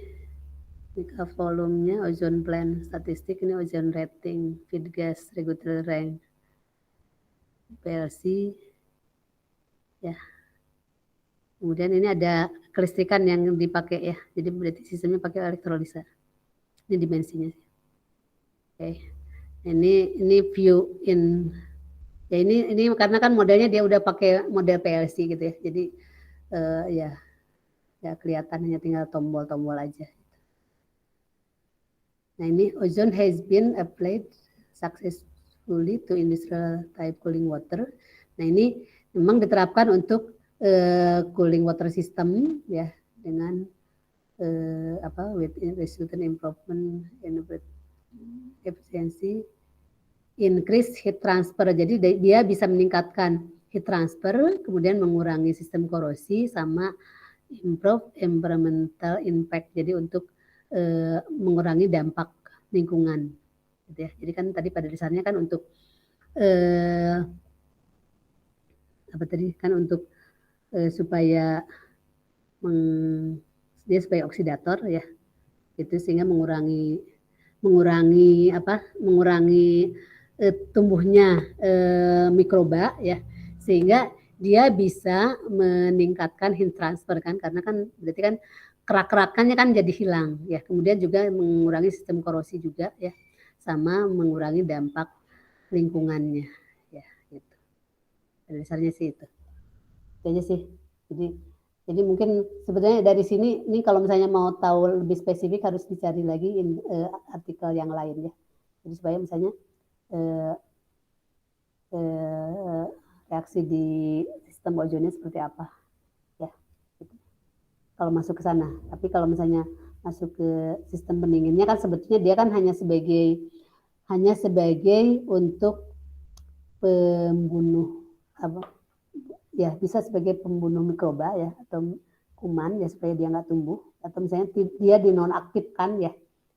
volumenya, ozone plan statistik, ini ozone rating, feed gas, regulatory range, PLC, ya. Kemudian ini ada kelistrikan yang dipakai ya, jadi berarti sistemnya pakai elektrolisa. Ini dimensinya. Oke, ini view in. Ya ini karena kan modelnya dia udah pakai model PLC gitu ya, jadi ya kelihatan hanya tinggal tombol-tombol aja. Nah ini ozone has been applied successfully to industrial type cooling water. Nah ini memang diterapkan untuk cooling water system ya dengan with resultant improvement in efficiency, increase heat transfer. Jadi dia bisa meningkatkan heat transfer, kemudian mengurangi sistem korosi sama improve environmental impact. Jadi untuk mengurangi dampak lingkungan gitu ya. Jadi kan tadi pada dasarnya kan untuk untuk supaya dia sebagai oksidator ya. Itu sehingga mengurangi tumbuhnya mikroba ya. Sehingga dia bisa meningkatkan heat transfer kan, karena kan berarti kan kerak-kerakannya kan jadi hilang ya. Kemudian juga mengurangi sistem korosi juga ya, sama mengurangi dampak lingkungannya ya gitu. Pada dasarnya sih itu aja sih. Jadi mungkin sebenarnya dari sini ini kalau misalnya mau tahu lebih spesifik harus dicari lagi artikel yang lain ya. Jadi supaya misalnya reaksi di sistem ozonnya seperti apa ya. Gitu. Kalau masuk ke sana. Tapi kalau misalnya masuk ke sistem pendinginnya kan sebetulnya dia kan hanya sebagai untuk pembunuh apa ya, bisa sebagai pembunuh mikroba ya atau kuman ya supaya dia nggak tumbuh, atau misalnya dia dinonaktifkan ya,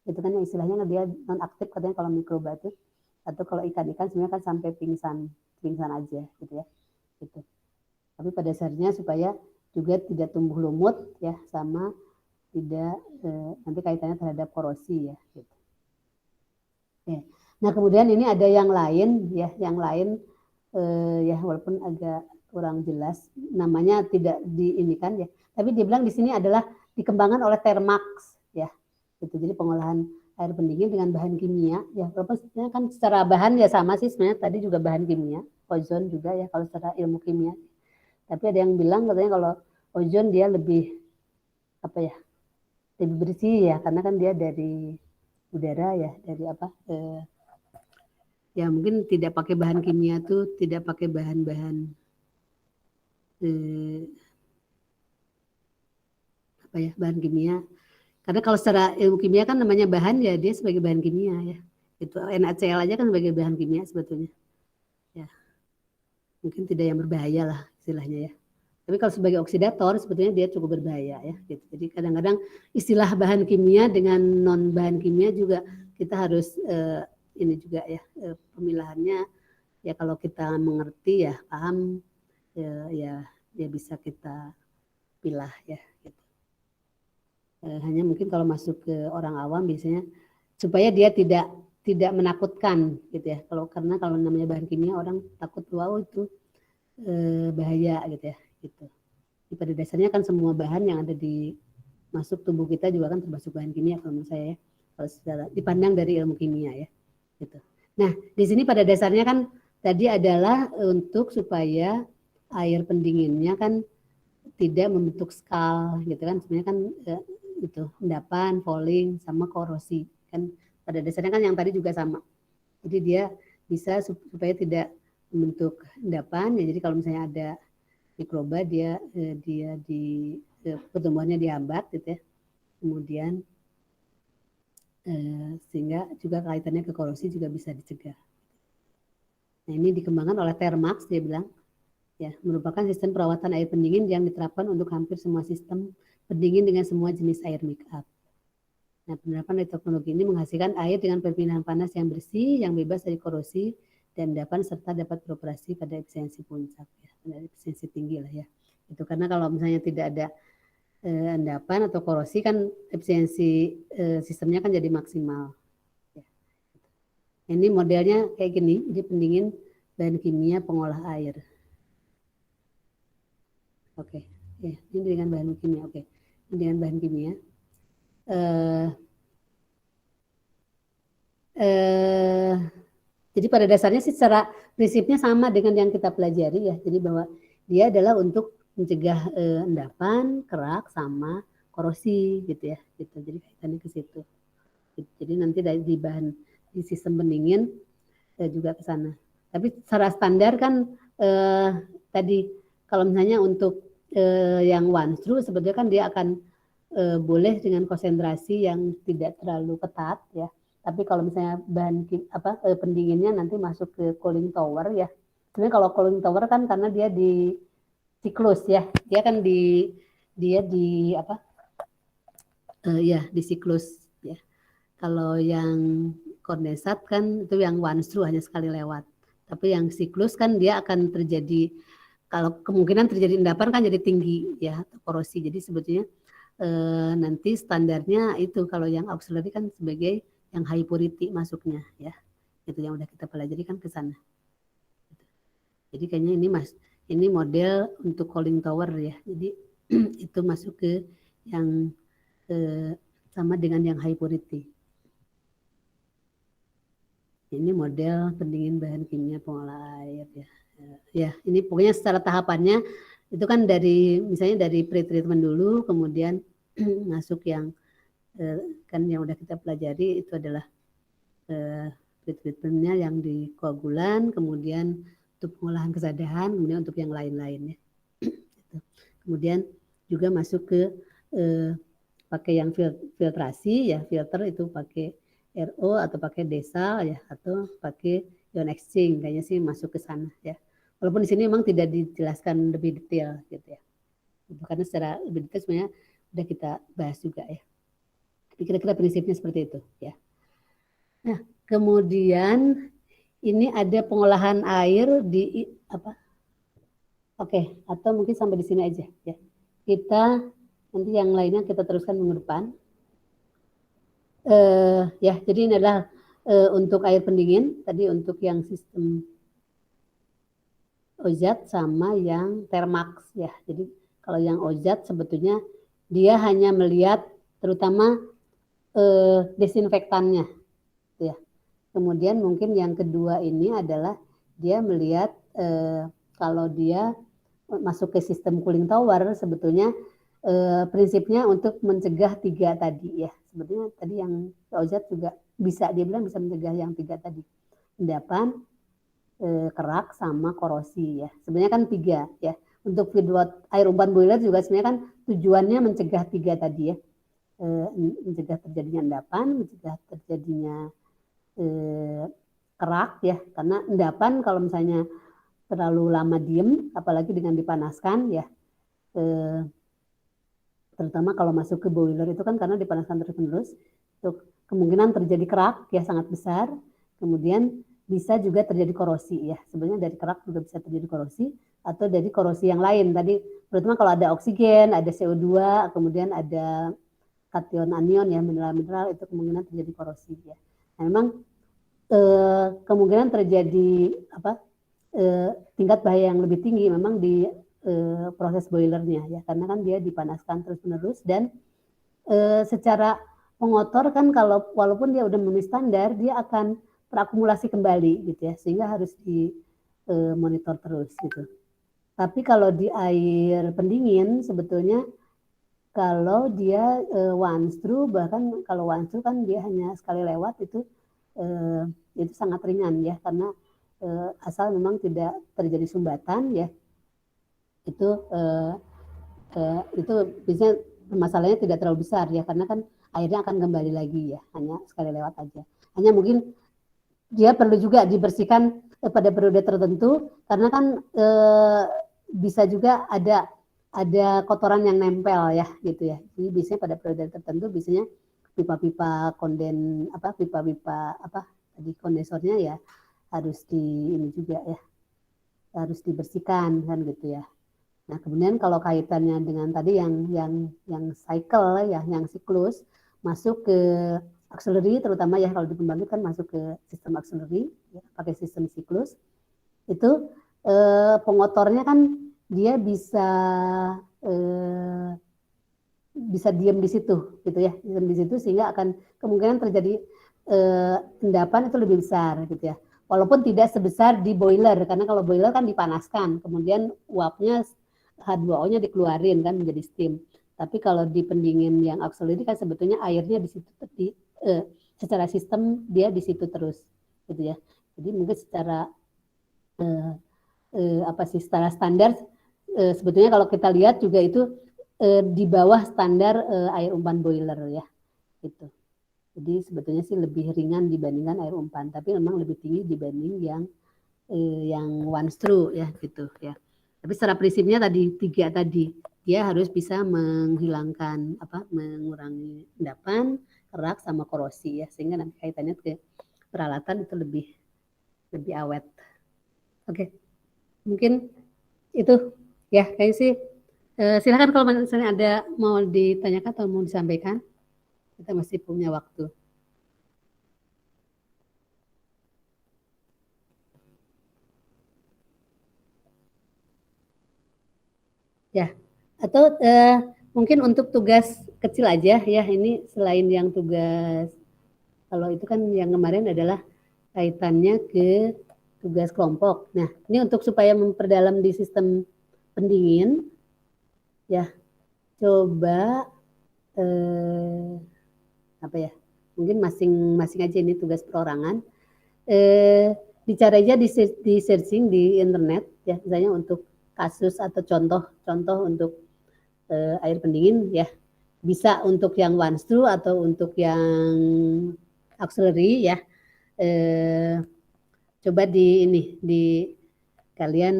itu kan yang istilahnya dia nonaktif katanya kalau mikroba itu, atau kalau ikan-ikan sebenarnya kan sampai pingsan aja gitu ya gitu. Tapi pada dasarnya supaya juga tidak tumbuh lumut ya, sama tidak nanti kaitannya terhadap korosi ya gitu. Ya. Nah kemudian ini ada yang lain ya, ya walaupun agak kurang jelas namanya, tidak diinikan ya, tapi dia bilang di sini adalah dikembangkan oleh Thermax ya gitu. Jadi pengolahan air pendingin dengan bahan kimia ya, walaupun sebenarnya kan secara bahan ya sama sih sebenarnya, tadi juga bahan kimia, ozon juga ya kalau secara ilmu kimia, tapi ada yang bilang katanya kalau ozon dia lebih apa ya, lebih bersih ya karena kan dia dari udara ya, dari apa ya mungkin tidak pakai bahan kimia tuh, tidak pakai bahan-bahan apa ya, bahan kimia. Karena kalau secara ilmu kimia kan namanya bahan ya dia sebagai bahan kimia ya. Itu NaCl aja kan sebagai bahan kimia sebetulnya. Ya. Mungkin tidak yang berbahaya lah istilahnya ya. Tapi kalau sebagai oksidator sebetulnya dia cukup berbahaya ya gitu. Jadi kadang-kadang istilah bahan kimia dengan non bahan kimia juga kita harus ini juga ya, pemilahannya ya, kalau kita mengerti ya, paham ya bisa kita pilah ya gitu. Hanya mungkin kalau masuk ke orang awam biasanya supaya dia tidak menakutkan gitu ya. Karena kalau namanya bahan kimia orang takut wow itu bahaya gitu ya gitu. Jadi pada dasarnya kan semua bahan yang ada di masuk tubuh kita juga kan termasuk bahan kimia kalau menurut saya ya. Kalau secara dipandang dari ilmu kimia ya gitu. Nah, di sini pada dasarnya kan tadi adalah untuk supaya air pendinginnya kan tidak membentuk skal gitu kan, sebenarnya kan itu endapan, falling sama korosi kan pada dasarnya kan yang tadi juga sama. Jadi dia bisa supaya tidak membentuk endapan ya, jadi kalau misalnya ada mikroba dia di pertumbuhannya dihambat gitu ya. Kemudian sehingga juga kaitannya ke korosi juga bisa dicegah. Nah, ini dikembangkan oleh Thermax dia bilang. Ya, merupakan sistem perawatan air pendingin yang diterapkan untuk hampir semua sistem pendingin dengan semua jenis air make up. Nah, penerapan dari teknologi ini menghasilkan air dengan perpindahan panas yang bersih, yang bebas dari korosi dan endapan, serta dapat beroperasi pada efisiensi puncak ya, pada efisiensi tinggi lah ya. Itu karena kalau misalnya tidak ada endapan atau korosi kan efisiensi sistemnya kan jadi maksimal. Ya. Ini modelnya kayak gini, jadi pendingin bahan kimia pengolah air. Oke, ya, ini dengan bahan kimia. Oke, ini dengan bahan kimia. Jadi pada dasarnya sih secara prinsipnya sama dengan yang kita pelajari ya. Jadi bahwa dia adalah untuk mencegah endapan, kerak, sama korosi gitu ya. Gitu. Jadi kaitannya ke situ. Jadi nanti di bahan di sistem pendingin juga ke sana. Tapi secara standar kan tadi kalau misalnya untuk yang one through sebetulnya kan dia akan boleh dengan konsentrasi yang tidak terlalu ketat ya. Tapi kalau misalnya bahan pendinginnya nanti masuk ke cooling tower ya. Sebenarnya kalau cooling tower kan karena dia di siklus ya. Dia kan di siklus ya. Kalau yang kondensat kan itu yang one through hanya sekali lewat. Tapi yang siklus kan dia akan terjadi, kalau kemungkinan terjadi endapan kan jadi tinggi ya, korosi. Jadi sebetulnya nanti standarnya itu kalau yang auxiliary kan sebagai yang high purity masuknya ya. Itu yang udah kita pelajari kan ke sana. Jadi kayaknya ini model untuk cooling tower ya. Jadi itu masuk ke yang sama dengan yang high purity. Ini model pendingin bahan kimia pengolah air ya. Ya, ini pokoknya secara tahapannya itu kan dari misalnya dari pre-treatment dulu, kemudian masuk yang kan yang udah kita pelajari itu adalah pre-treatmentnya yang di koagulan, kemudian untuk pengolahan kesadaran, kemudian untuk yang lain-lainnya. Kemudian juga masuk ke pakai yang filtrasi ya, filter itu pakai RO atau pakai desal ya, atau pakai ion exchange, kayaknya sih masuk ke sana ya. Walaupun di sini memang tidak dijelaskan lebih detail gitu ya. Karena secara lebih detail sebenarnya udah kita bahas juga ya. Kira-kira prinsipnya seperti itu ya. Nah, kemudian ini ada pengolahan air di apa? Oke, atau mungkin sampai di sini aja ya. Kita nanti yang lainnya kita teruskan minggu depan. Ya, jadi ini adalah untuk air pendingin, tadi untuk yang sistem ozat sama yang Thermax ya. Jadi kalau yang ozat sebetulnya dia hanya melihat terutama desinfektannya ya. Kemudian mungkin yang kedua ini adalah dia melihat kalau dia masuk ke sistem cooling tower sebetulnya prinsipnya untuk mencegah 3 tadi ya. Sebetulnya tadi yang ozat juga bisa, dia bilang bisa mencegah yang 3 tadi. Endapan, kerak sama korosi ya. Sebenarnya kan 3 ya. Untuk feedwater air umpan boiler juga sebenarnya kan tujuannya mencegah 3 tadi ya. Mencegah terjadinya endapan, mencegah terjadinya kerak ya. Karena endapan kalau misalnya terlalu lama diem, apalagi dengan dipanaskan ya. Terutama kalau masuk ke boiler itu kan karena dipanaskan terus-menerus, kemungkinan terjadi kerak ya sangat besar. Kemudian bisa juga terjadi korosi ya. Sebenarnya dari kerak juga bisa terjadi korosi atau dari korosi yang lain. Tadi terutama kalau ada oksigen, ada CO2, kemudian ada kation anion ya, mineral-mineral, itu kemungkinan terjadi korosi ya. Nah, memang kemungkinan terjadi tingkat bahaya yang lebih tinggi memang di proses boilernya ya, karena kan dia dipanaskan terus-menerus dan secara pengotor kan kalau walaupun dia udah memenuhi standar dia akan terakumulasi kembali gitu ya, sehingga harus dimonitor terus gitu. Tapi kalau di air pendingin sebetulnya kalau dia once through, bahkan kalau once through kan dia hanya sekali lewat itu sangat ringan ya, karena asal memang tidak terjadi sumbatan ya. Itu biasanya masalahnya tidak terlalu besar ya, karena kan airnya akan kembali lagi ya, hanya sekali lewat aja. Hanya mungkin dia perlu juga dibersihkan pada periode tertentu, karena kan bisa juga ada kotoran yang nempel ya gitu ya. Jadi biasanya pada periode tertentu biasanya pipa-pipa kondensornya ya harus ini juga ya, harus dibersihkan kan gitu ya. Nah, kemudian kalau kaitannya dengan tadi yang cycle ya, yang siklus, masuk ke auxiliary terutama ya, kalau di pembangkit kan masuk ke sistem auxiliary ya, pakai sistem siklus. Itu pengotornya kan dia bisa diam di situ gitu ya, diam di situ, sehingga akan kemungkinan terjadi endapan itu lebih besar gitu ya. Walaupun tidak sebesar di boiler, karena kalau boiler kan dipanaskan, kemudian uapnya H2O-nya dikeluarin kan menjadi steam. Tapi kalau di pendingin yang auxiliary kan sebetulnya airnya di situ secara sistem dia di situ terus gitu ya. Jadi mungkin secara secara standar sebetulnya kalau kita lihat juga itu di bawah standar air umpan boiler ya gitu. Jadi sebetulnya sih lebih ringan dibandingkan air umpan, tapi memang lebih tinggi dibanding yang one through ya gitu ya. Tapi secara prinsipnya tadi 3 tadi, dia harus bisa menghilangkan mengurangi endapan, kerak sama korosi ya, sehingga nanti kaitannya ke peralatan itu lebih awet. Oke. Mungkin itu ya, kayaknya sih silakan kalau misalnya ada mau ditanyakan atau mau disampaikan. Kita masih punya waktu. Ya, atau mungkin untuk tugas kecil aja ya, ini selain yang tugas, kalau itu kan yang kemarin adalah kaitannya ke tugas kelompok. Nah, ini untuk supaya memperdalam di sistem pendingin, ya, coba apa ya? Mungkin masing-masing aja ini tugas perorangan. Dicari aja di searching di internet, ya, misalnya untuk kasus atau contoh untuk air pendingin, ya, bisa untuk yang one screw atau untuk yang auxiliary, ya. Coba di kalian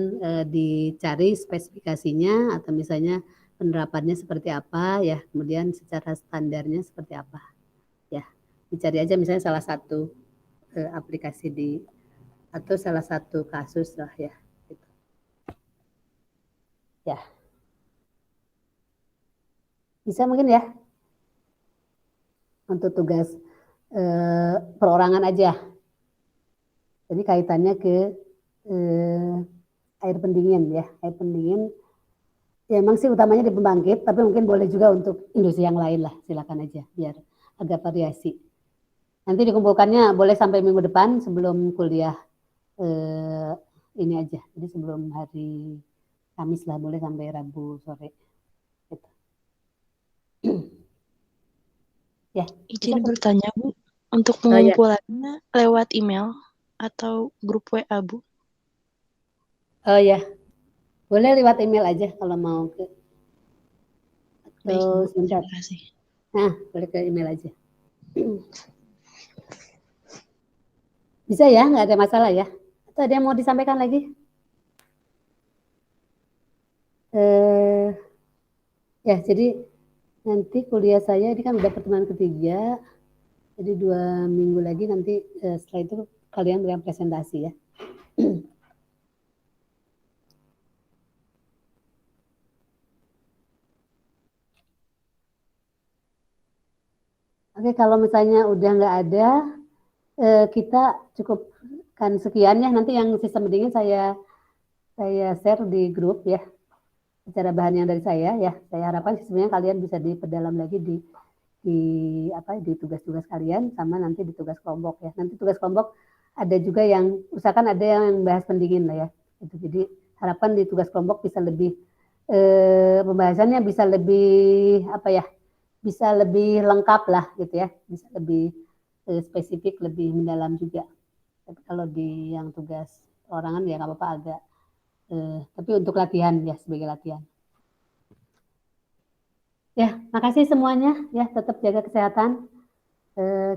dicari spesifikasinya atau misalnya penerapannya seperti apa, ya, kemudian secara standarnya seperti apa, ya, dicari aja misalnya salah satu aplikasi atau salah satu kasus lah, ya, gitu. Ya, bisa mungkin ya untuk tugas perorangan aja. Jadi kaitannya ke air pendingin, ya, air pendingin. Ya, emang sih utamanya di pembangkit, tapi mungkin boleh juga untuk industri yang lain lah, silakan aja biar agak variasi. Nanti dikumpulkannya boleh sampai minggu depan sebelum kuliah ini aja. Jadi sebelum hari Kamis lah, boleh sampai Rabu sore. Gitu. Ya. Izin bertanya, Bu, untuk pengumpulannya lewat email atau grup WA, Bu? Oh ya, boleh lewat email aja kalau mau ke. Baik, Bu. Sebentar. Terima kasih. Nah, boleh ke email aja. Bisa ya, nggak ada masalah ya. Atau ada yang mau disampaikan lagi? Ya, jadi nanti kuliah saya ini kan udah pertemuan ketiga, jadi 2 minggu lagi nanti setelah itu kalian berikan presentasi, ya. Oke, kalau misalnya udah nggak ada, kita cukupkan sekian ya. Nanti yang sistem pendingin saya share di grup, ya, secara bahan yang dari saya, ya. Saya harapkan sebenarnya kalian bisa diperdalam lagi di tugas-tugas kalian sama nanti di tugas kelompok, ya. Nanti tugas kelompok ada juga yang usahakan ada yang bahas pendingin lah, ya. Jadi harapan di tugas kelompok bisa lebih pembahasannya bisa lebih bisa lebih lengkap lah gitu, ya. Bisa lebih spesifik, lebih mendalam juga. Tapi kalau di yang tugas orangan ya nggak apa-apa agak tapi untuk latihan, ya, sebagai latihan. Ya, makasih semuanya, ya, tetap jaga kesehatan.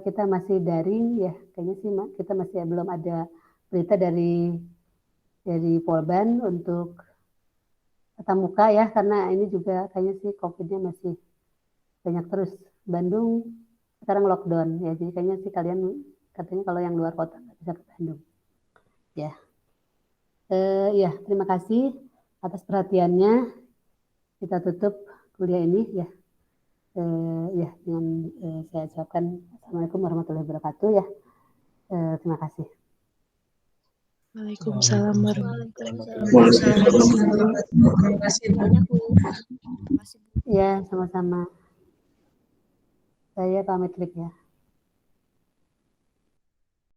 Kita masih daring, ya, kayaknya sih kita masih belum ada berita dari Polban untuk tatap muka, ya, karena ini juga kayaknya sih COVID-nya masih banyak terus. Bandung sekarang lockdown, ya, jadi kayaknya sih kalian katanya kalau yang luar kota nggak bisa ke Bandung, ya. Ya, terima kasih atas perhatiannya. Kita tutup kuliah ini, ya. Ya, dengan saya ucapkan Assalamualaikum warahmatullahi wabarakatuh, ya. Terima kasih. Waalaikumsalam warahmatullahi wabarakatuh. Terima kasih banyak, Bu. Ya, sama-sama. Saya pamit, ya.